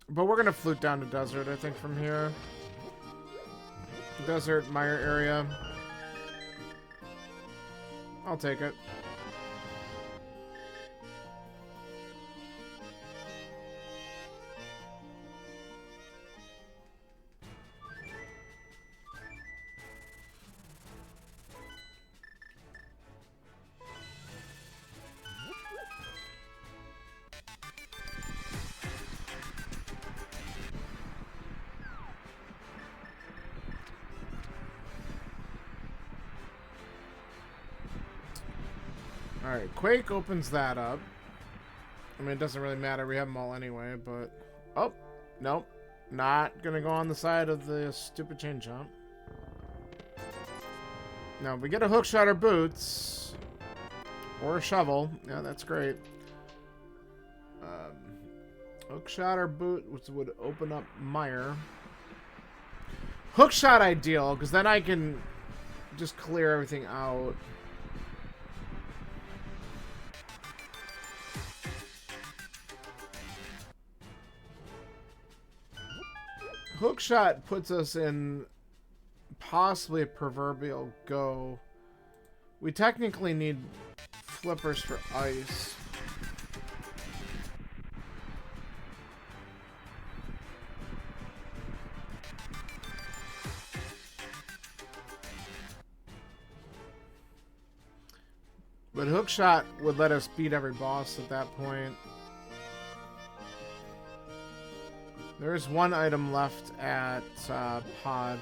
But we're going to flute down to desert, I think, from here. Desert, mire area. I'll take it. Alright, Quake opens that up. I mean, it doesn't really matter. We have them all anyway, but... Oh, nope. Not gonna go on the side of the stupid chain jump. Now, we get a hookshot or boots. Or a shovel. Yeah, that's great. Hookshot or boot, which would open up mire. Hookshot ideal, because then I can just clear everything out. Hookshot puts us in possibly a proverbial go. We technically need flippers for ice. But Hookshot would let us beat every boss at that point. There's one item left at Pod.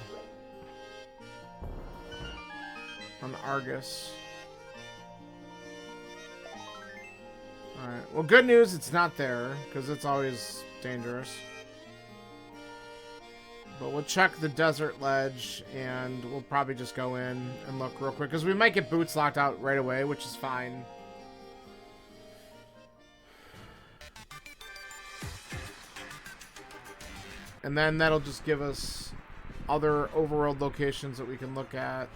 On Argus. Alright. Well, good news, it's not there, because it's always dangerous. But we'll check the desert ledge, and we'll probably just go in and look real quick, because we might get boots locked out right away, which is fine. And then that'll just give us other overworld locations that we can look at.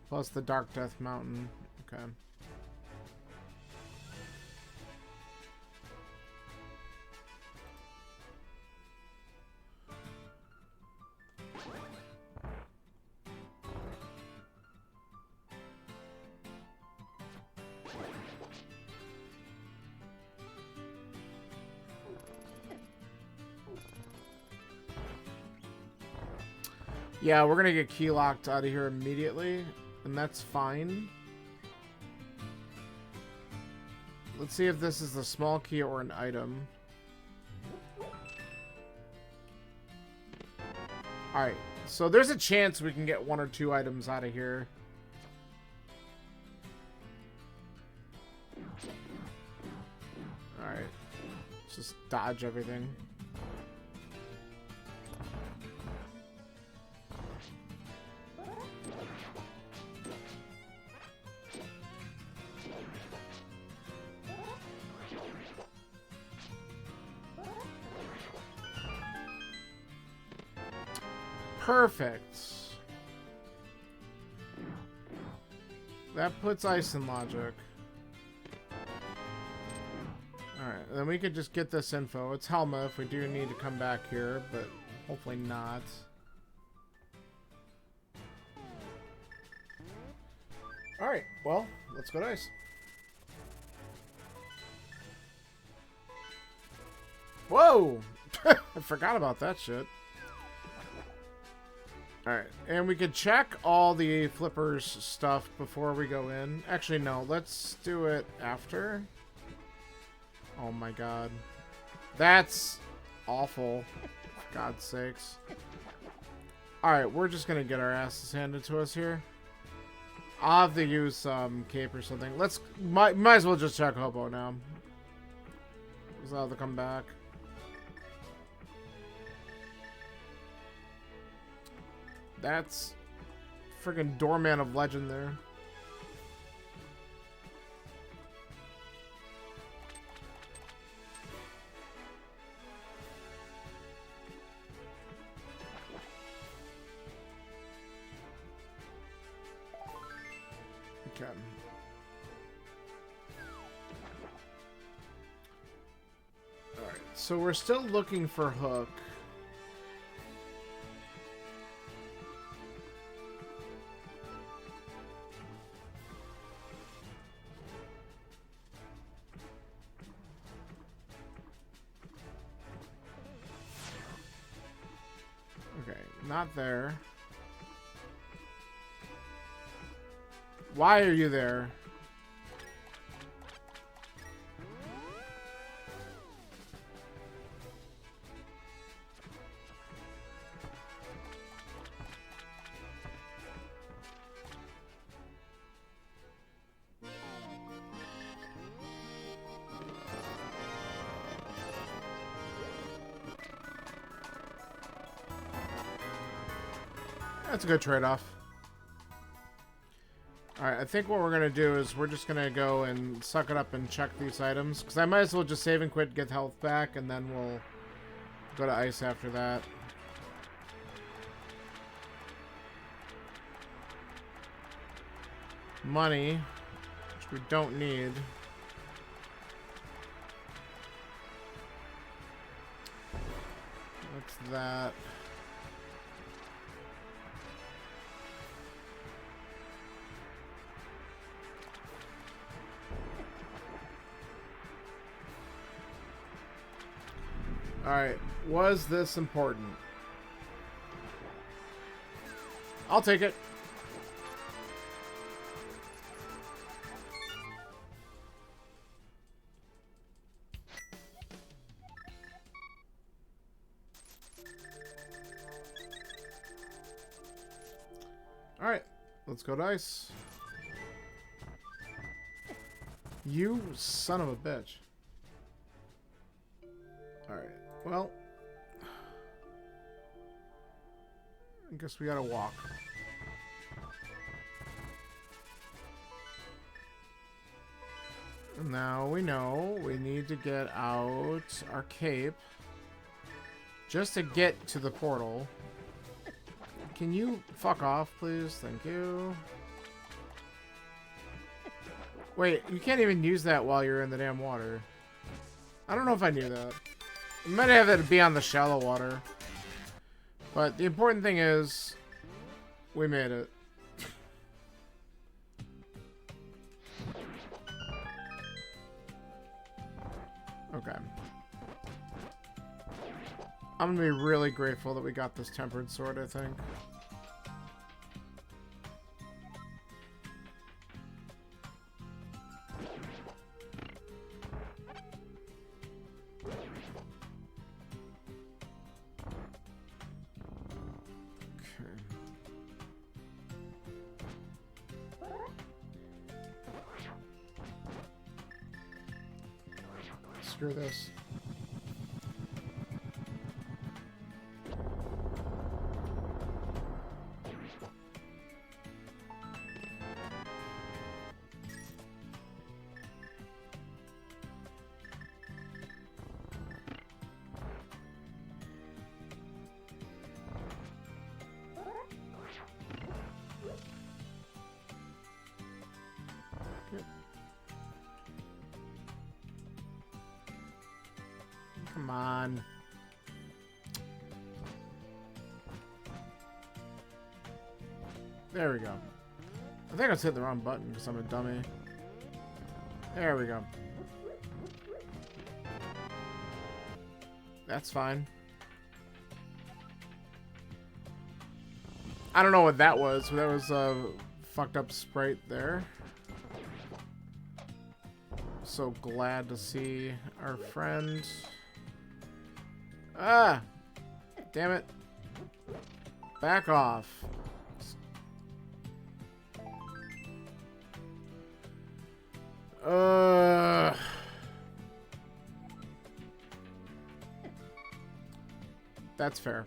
Plus the Dark Death Mountain. Okay. Yeah, we're gonna get key locked out of here immediately. And that's fine. Let's see if this is a small key or an item. Alright, so there's a chance we can get 1 or 2 items out of here. Alright. Let's just dodge everything. Perfect. That puts ice in logic. Alright, then we could just get this info. It's Helma if we do need to come back here, but hopefully not. Alright, well, let's go to ice. Whoa! I forgot about that shit. Alright, and we could check all the flippers stuff before we go in. Actually, no, let's do it after. Oh my god. That's awful. For God's sakes. Alright, we're just gonna get our asses handed to us here. I'll have to use some cape or something. Let's, might as well just check Hobo now. Because I'll have to come back. That's friggin' Doorman of Legend there. Okay. Alright, so we're still looking for Hook. Not there. Why are you there? That's a good trade-off. Alright, I think what we're going to do is we're just going to go and suck it up and check these items. Because I might as well just save and quit, get health back, and then we'll go to ice after that. money, which we don't need. What's that? Alright, was this important? I'll take it. Alright, let's go dice. You son of a bitch. Alright, well, I guess we gotta walk. Now we know we need to get out our cape just to get to the portal. Can you fuck off, please? Thank you. Wait, you can't even use that while you're in the damn water. I don't know if I knew that. We might have it be on the shallow water. But the important thing is, we made it. Okay. I'm gonna be really grateful that we got this tempered sword, I think. Screw this. Come on. There we go. I think I hit the wrong button because I'm a dummy. There we go. That's fine. I don't know what that was, but that was a fucked up sprite there. So glad to see our friend. Ah! Damn it. Back off. That's fair.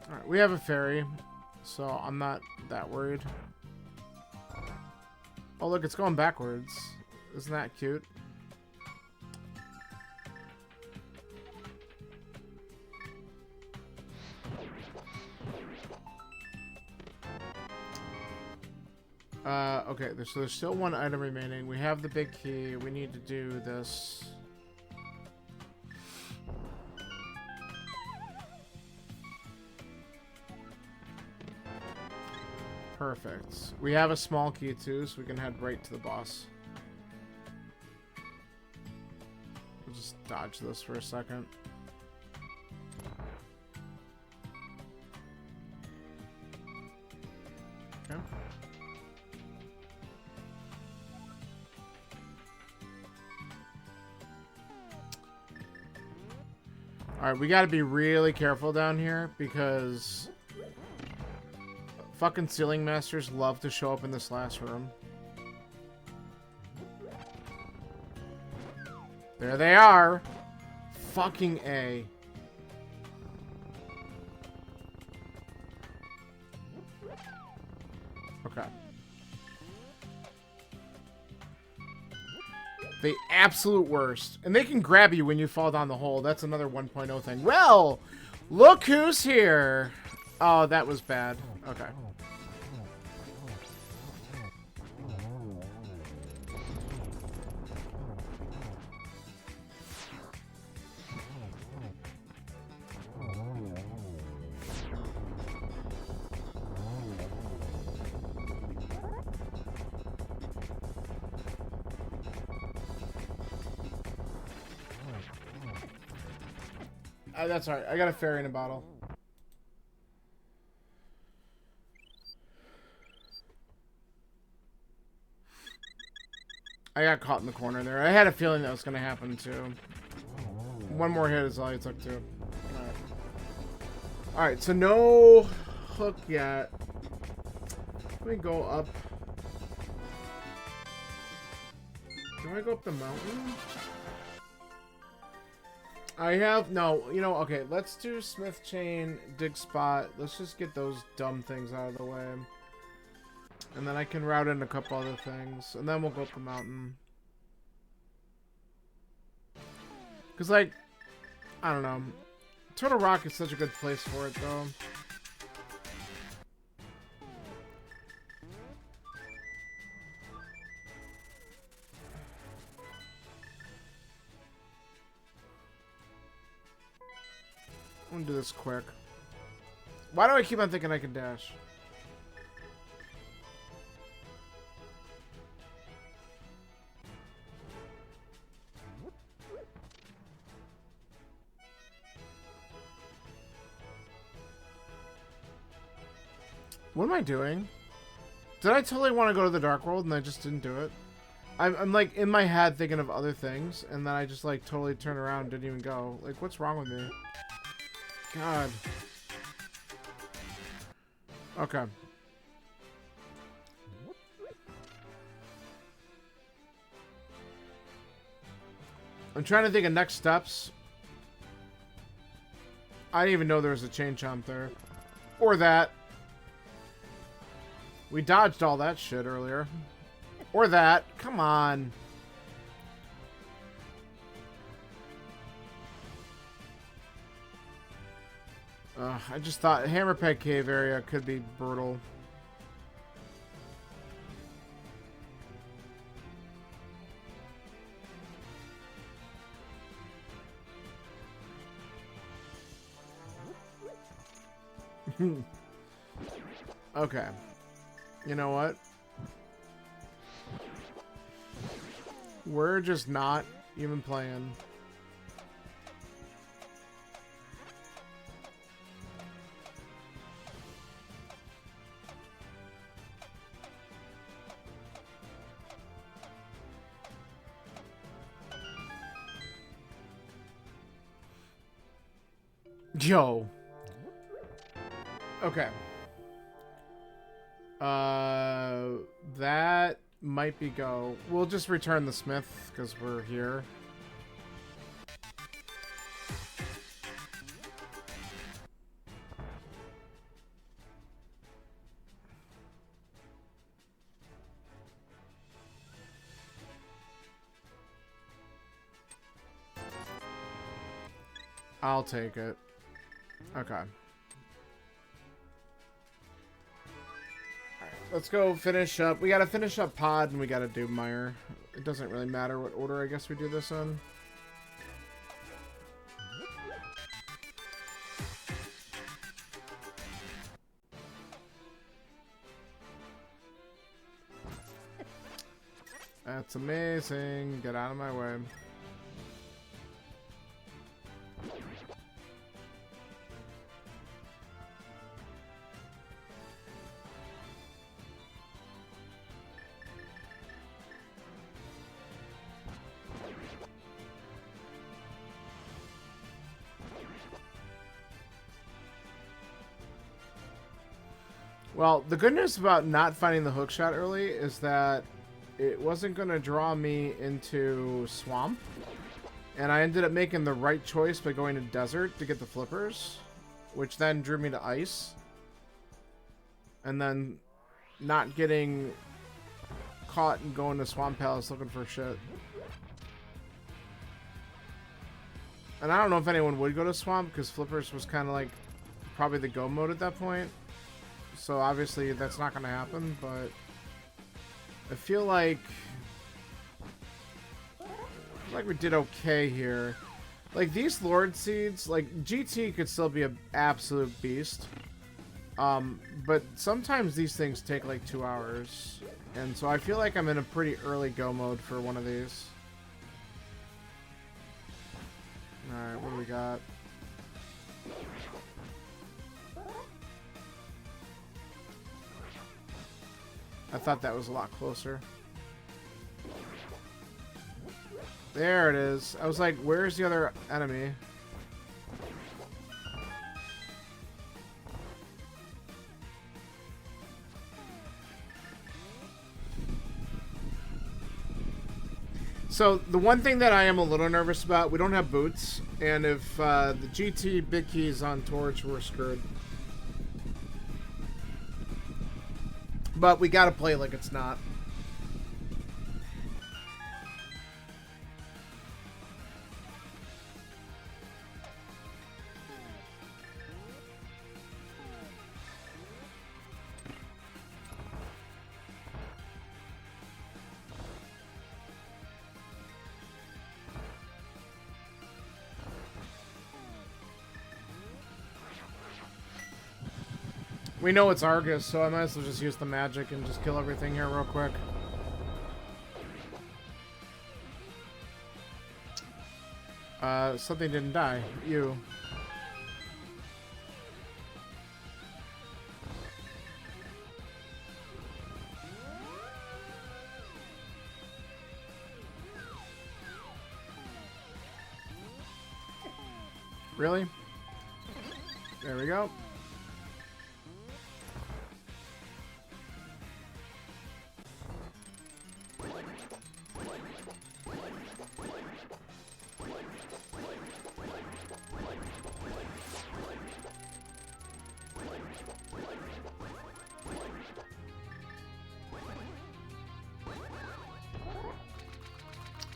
Alright, we have a ferry, so I'm not that worried. Oh look, it's going backwards. Isn't that cute? Okay, so there's still one item remaining. We have the big key. We need to do this. Perfect. We have a small key too, so we can head right to the boss. We'll just dodge this for a second. Okay. Alright, we gotta be really careful down here because fucking ceiling masters love to show up in this last room. There they are. Fucking A. Okay. The absolute worst. And they can grab you when you fall down the hole. That's another 1.0 thing. Well, look who's here. Oh, that was bad. Okay. That's alright. I got a fairy in a bottle. I got caught in the corner there. I had a feeling that was going to happen too. One more hit is all it took to. Alright, so no hook yet. Let me go up. Do I go up the mountain? I have, no, you know, okay, let's do Smith Chain, Dig Spot. Let's just get those dumb things out of the way. And then I can route in a couple other things. And then we'll go up the mountain. Because, like, I don't know. Turtle Rock is such a good place for it, though. I'm gonna do this quick. Why do I keep on thinking I can dash? What am I doing? Did I totally want to go to the Dark World and I just didn't do it? I'm like in my head thinking of other things and then I just like totally turned around and didn't even go. Like, what's wrong with me? God. Okay. I'm trying to think of next steps. I didn't even know there was a chain chomp there. Or that. We dodged all that shit earlier. Or that. Come on. I just thought Hammerpeg Cave area could be brutal. Okay. You know what? We're just not even playing. Yo. Okay. That might be go. We'll just return the Smith because we're here. I'll take it. Okay. Let's go finish up. We gotta finish up Pod and we gotta do Mire. It doesn't really matter what order I guess we do this in. That's amazing. Get out of my way. Well, the good news about not finding the hook shot early is that it wasn't going to draw me into Swamp. And I ended up making the right choice by going to Desert to get the flippers, which then drew me to Ice. And then not getting caught and going to Swamp Palace looking for shit. And I don't know if anyone would go to Swamp, because Flippers was kind of like probably the go mode at that point. So obviously that's not going to happen, but I feel like we did okay here. Like these Lord Seeds, like GT could still be an absolute beast. But sometimes these things take like 2 hours. And so I feel like I'm in a pretty early go mode for one of these. Alright, what do we got? I thought that was a lot closer. There it is. I was like, where's the other enemy? So, the one thing that I am a little nervous about, we don't have boots, and if the GT big keys on Torch, we're screwed. But we gotta play like it's not. We know it's Argus, so I might as well just use the magic and just kill everything here real quick. Something didn't die. You. Really? There we go.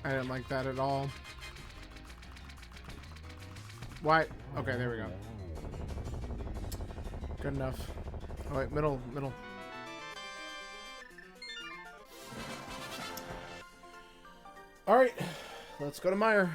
I didn't like that at all. Why? Okay, there we go. Good enough. Oh wait, middle. Alright, let's go to Meyer.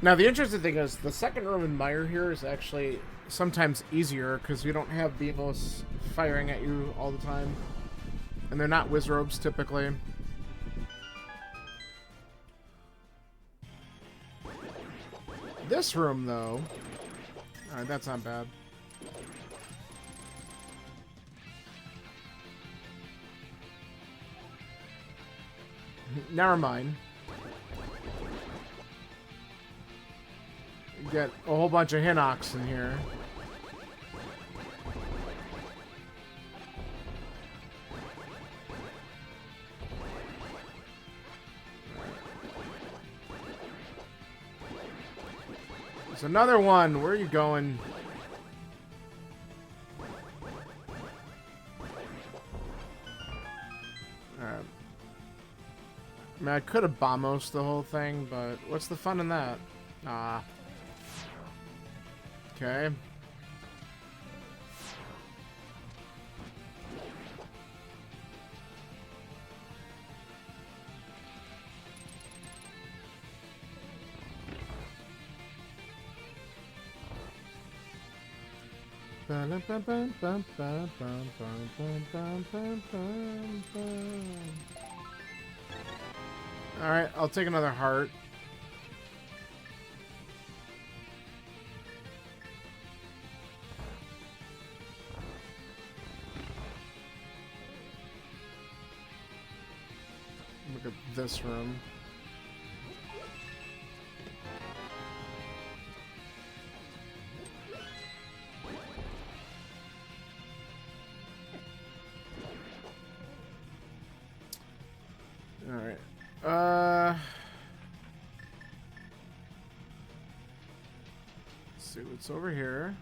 Now, the interesting thing is, the second room in Meyer here is actually sometimes easier because you don't have Beamos firing at you all the time. And they're not Wizrobes, typically. This room, though... Alright, that's not bad. Never mind. Get a whole bunch of Hinox in here. There's another one. Where are you going? Alright. I mean, I could have bombosed the whole thing, but what's the fun in that? Ah. Okay. Alright, I'll take another heart. Look at this room. Alright. Let's see what's over here.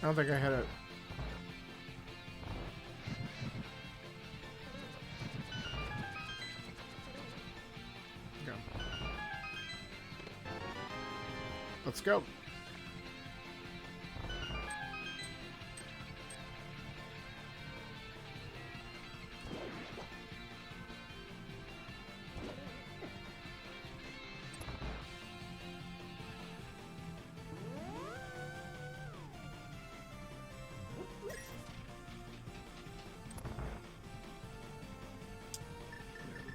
I don't think I hit it. Go. Let's go.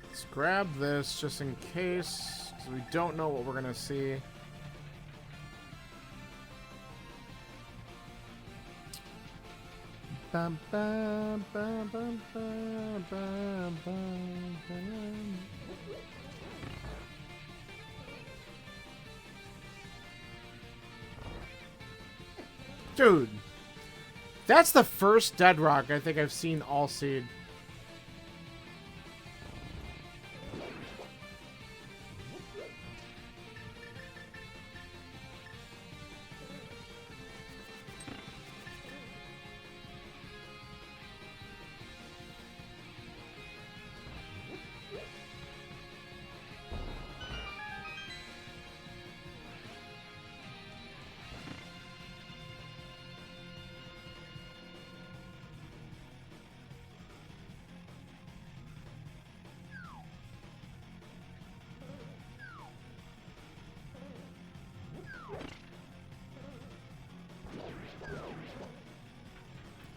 Let's grab this just in case, because we don't know what we're gonna see. Bum, bum, bum, bum, bum, bum, bum, bum. Dude, that's the first Dead Rock I think I've seen all seed.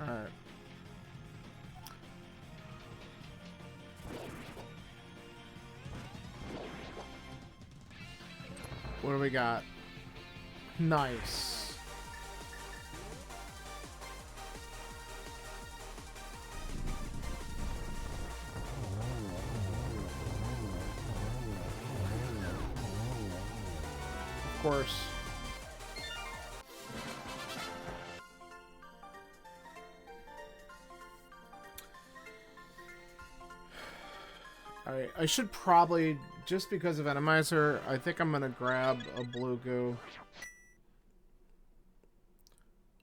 Alright. What do we got? Nice. Of course. Alright, I should probably, just because of Enemizer, I think I'm gonna grab a blue goo.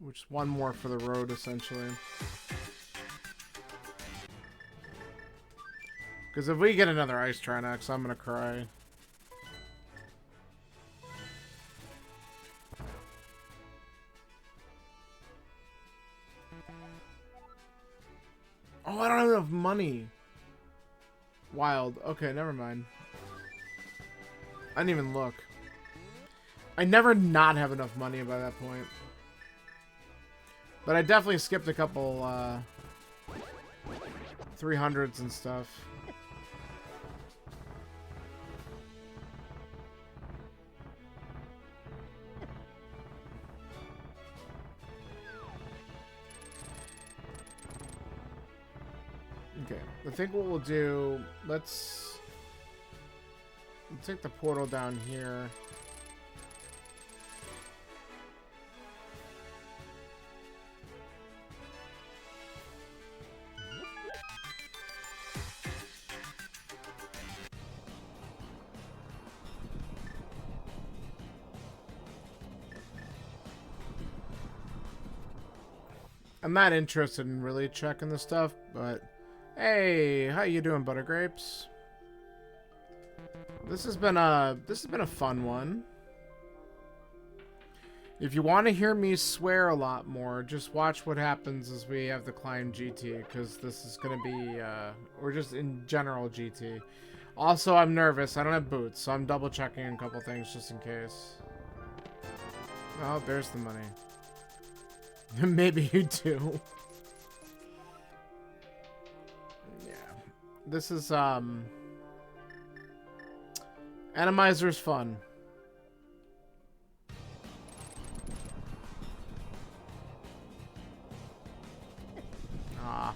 Which is one more for the road, essentially. Because if we get another Ice Trinox, I'm gonna cry. Oh, I don't have enough money. Wild. Okay, never mind. I didn't even look. I never not have enough money by that point. But I definitely skipped a couple 300s and stuff. Okay, I think what we'll do, we'll take the portal down here. I'm not interested in really checking the stuff, but hey, how you doing, Buttergrapes? This has been a fun one. If you want to hear me swear a lot more, just watch what happens as we have the climb GT, because this is going to be, or just in general GT. Also, I'm nervous. I don't have boots, so I'm double checking a couple things just in case. Oh, there's the money. Maybe you do. Yeah. This is, Atomizer's fun. Ah.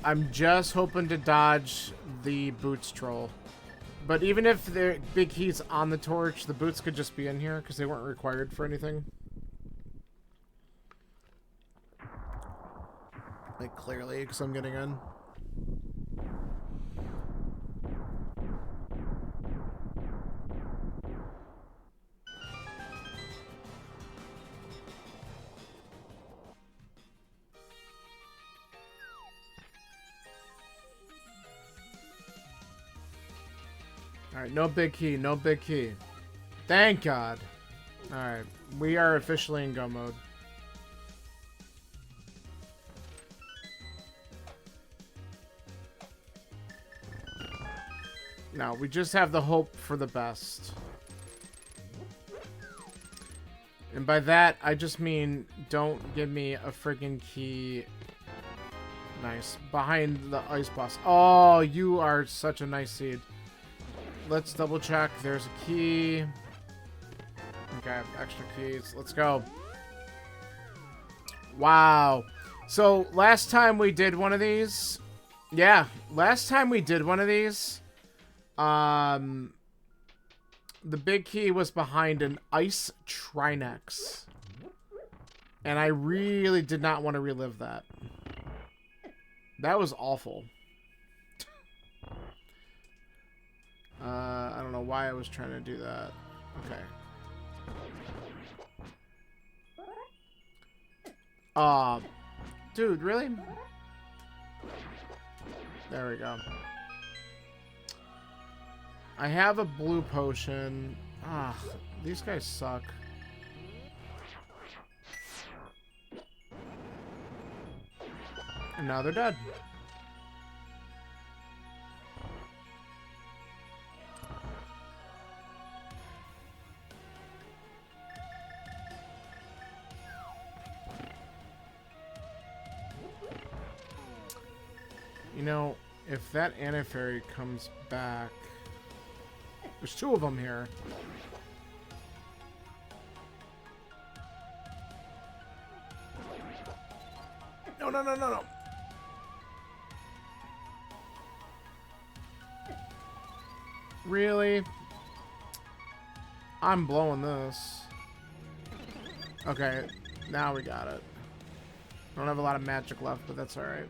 I'm just hoping to dodge the boots troll. But even if the big key's on the torch, the boots could just be in here because they weren't required for anything. Like, clearly, because I'm getting in. Alright, no big key, no big key. Thank God. Alright, we are officially in go mode. No, we just have the hope for the best. And by that, I just mean don't give me a friggin' key. Nice. Behind the ice boss. Oh, you are such a nice seed. Let's double check. There's a key. Okay, extra keys. Let's go. Wow. So, last time we did one of these... Yeah, last time we did one of these... the big key was behind an ice Trinex. And I really did not want to relive that. That was awful. I don't know why I was trying to do that. Okay. Dude, really? There we go. I have a blue potion. Ah, these guys suck. And now they're dead. You know, if that anti-fairy comes back... There's two of them here. No, no, no, no, no. Really? I'm blowing this. Okay, now we got it. I don't have a lot of magic left, but that's alright.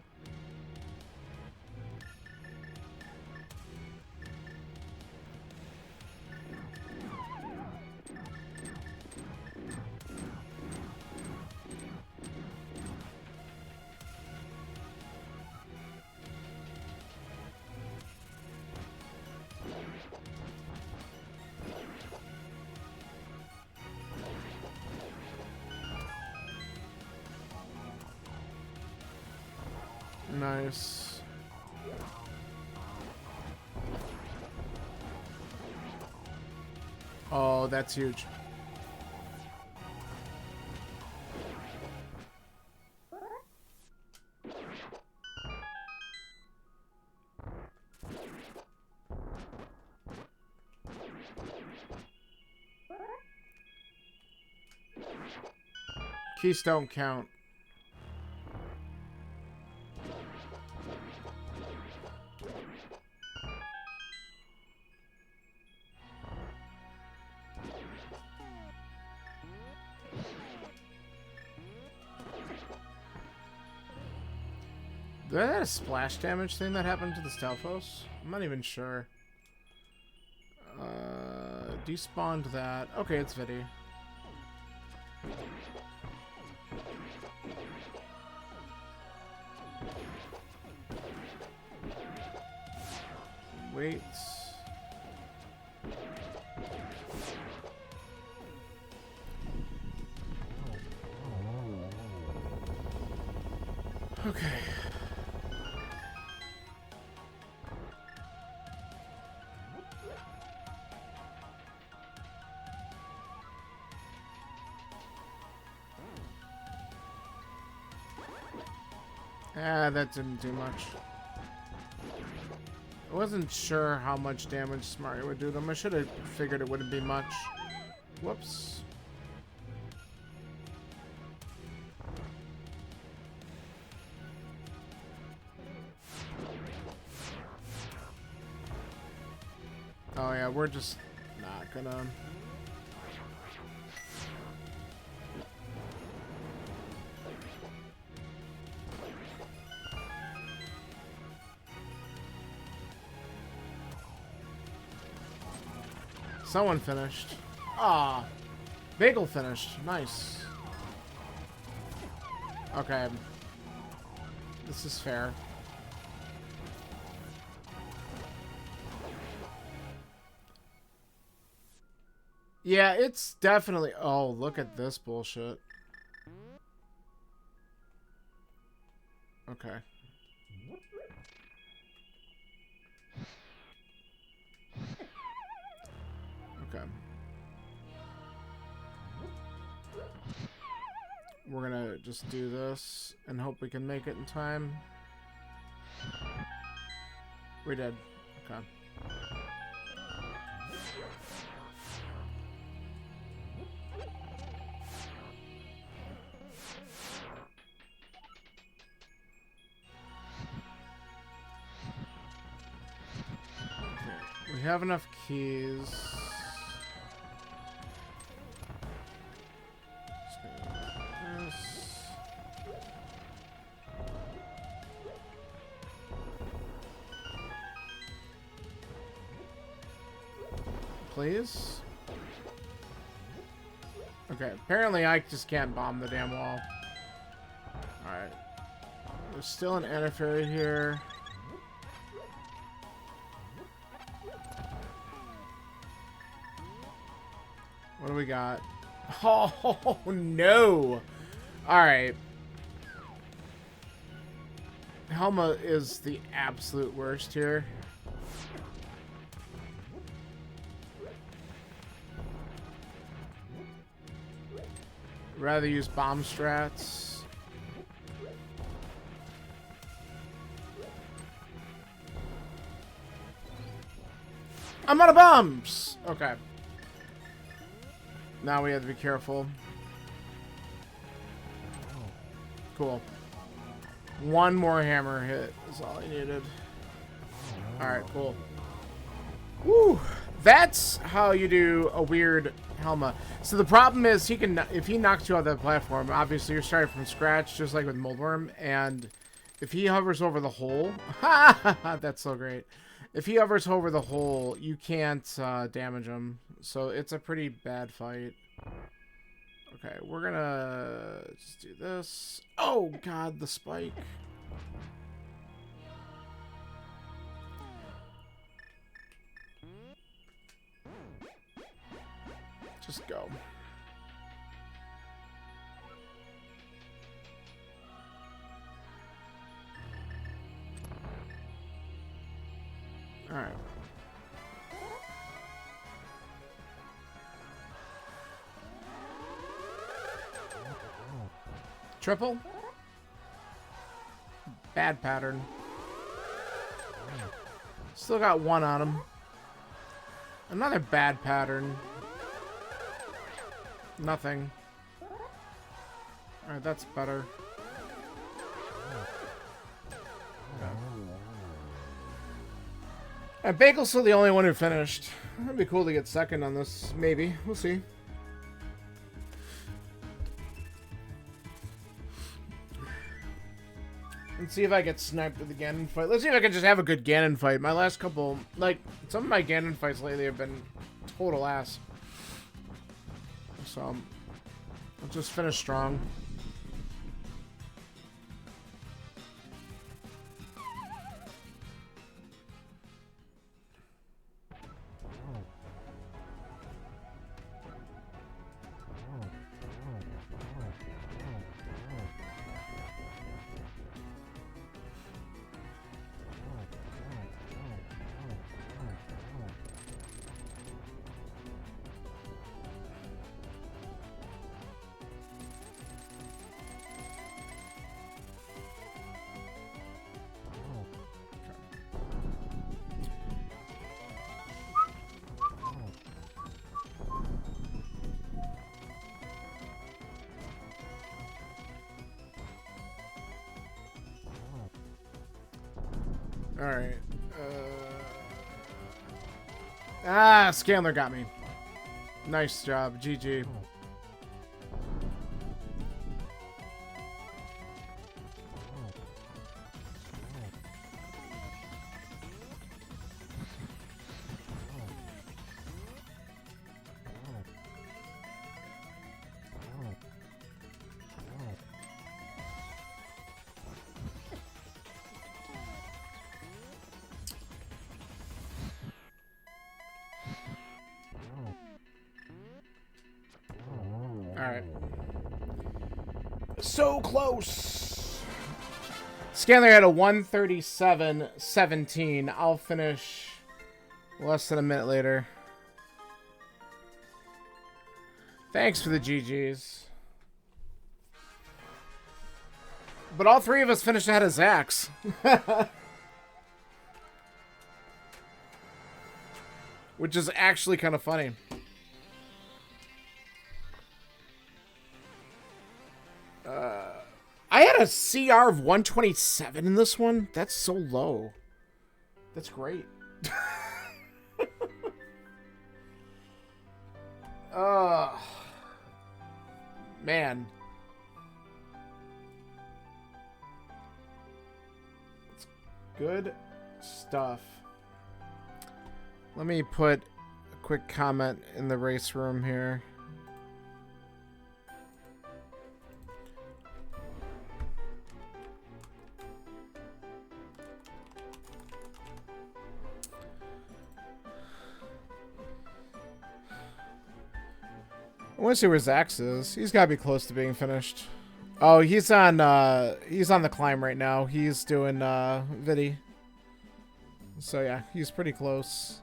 Nice. Oh, that's huge. Keys don't count. Did that a splash damage thing that happened to the Stalfos? I'm not even sure. Despawned that. Okay, it's Vidi. Wait. Okay. Ah, that didn't do much. I wasn't sure how much damage Smarty would do them. I should have figured it wouldn't be much. Whoops. Oh yeah, we're just not gonna... Someone finished. Ah, Bagel finished. Nice. Okay. This is fair. Yeah, it's definitely... Oh, look at this bullshit. Okay. Okay. We're gonna just do this and hope we can make it in time. We did. Okay. We have enough keys. Please? Okay, apparently I just can't bomb the damn wall. Alright. There's still an antiferry here. What do we got? Oh, no! Alright. Helma is the absolute worst here. Rather use bomb strats. I'm out of bombs! Okay. Now we have to be careful. Cool. One more hammer hit is all I needed. Alright, cool. Woo! That's how you do a weird Helma. So the problem is, he can, if he knocks you off that platform, obviously you're starting from scratch, just like with Moldworm, and if he hovers over the hole, that's so great. If he hovers over the hole, you can't damage him. So it's a pretty bad fight. Okay, we're gonna just do this. Oh god, the spike. Just go. All right. Triple? Bad pattern. Still got one on him. Another bad pattern. Nothing. Alright, that's better. And Bagel's still the only one who finished. It'd be cool to get second on this, maybe. We'll see. Let's see if I get sniped with the Ganon fight. Let's see if I can just have a good Ganon fight. My last couple, like, some of my Ganon fights lately have been total ass. So, let's just finish strong. Alright. Scanler got me. Nice job. GG. Alright. So close. Scanler had a 137.17. I'll finish less than a minute later. Thanks for the GGs. But all three of us finished ahead of Zach's. Which is actually kind of funny. I had a CR of 127 in this one. That's so low. That's great. Man. It's good stuff. Let me put a quick comment in the race room here. I want to see where Zax is. He's got to be close to being finished. Oh, he's on the climb right now. He's doing Vidi. So yeah, he's pretty close.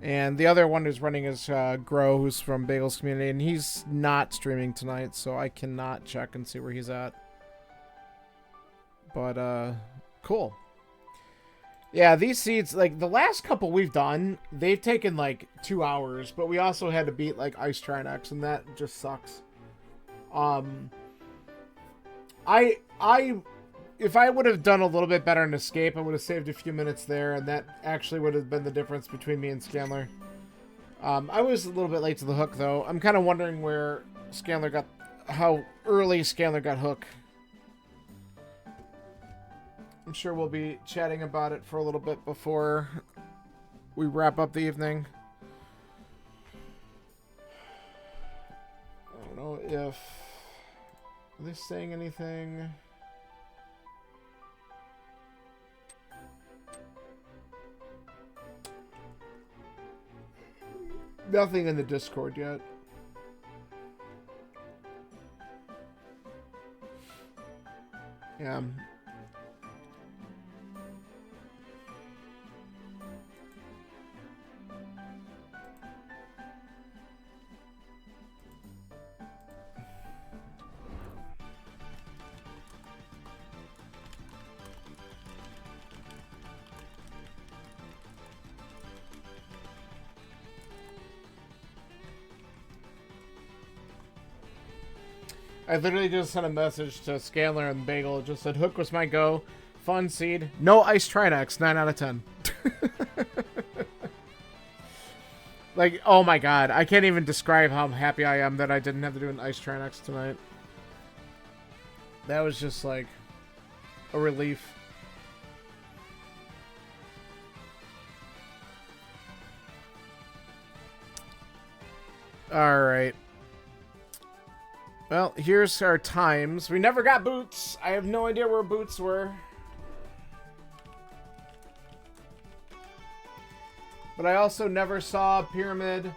And the other one who's running is Grow, who's from Bagel's community, and he's not streaming tonight, so I cannot check and see where he's at. But cool. Yeah, these seeds, like, the last couple we've done, they've taken, like, 2 hours, but we also had to beat, like, Ice Trinex, and that just sucks. If I would have done a little bit better in Escape, I would have saved a few minutes there, and that actually would have been the difference between me and Scanler. I was a little bit late to the hook, though. I'm kind of wondering where Scanler got, how early Scanler got hook. I'm sure we'll be chatting about it for a little bit before we wrap up the evening. I don't know if... Are they saying anything? Nothing in the Discord yet. Yeah. I literally just sent a message to Scanler and Bagel. It just said, Hook was my go. Fun seed. No Ice Trinex. 9 out of 10. Like, oh my god. I can't even describe how happy I am that I didn't have to do an Ice Trinex tonight. That was just like a relief. Alright. Well, here's our times. We never got boots. I have no idea where boots were. But I also never saw Pyramid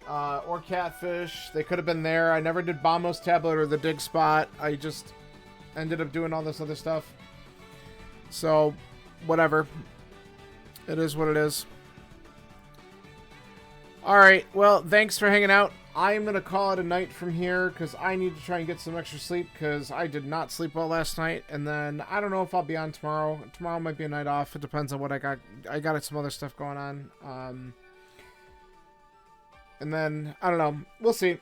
or Catfish. They could have been there. I never did Bombo's Tablet or the Dig Spot. I just ended up doing all this other stuff. So, whatever. It is what it is. Alright, well, thanks for hanging out. I'm going to call it a night from here because I need to try and get some extra sleep because I did not sleep well last night. And then I don't know if I'll be on tomorrow. Tomorrow might be a night off. It depends on what I got. I got some other stuff going on. And then, I don't know. We'll see.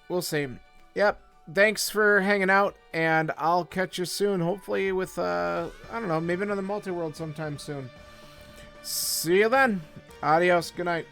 We'll see. Yep. thanks for hanging out, and I'll catch you soon. Hopefully with, I don't know, maybe another multi-world sometime soon. See you then. Adios. Good night.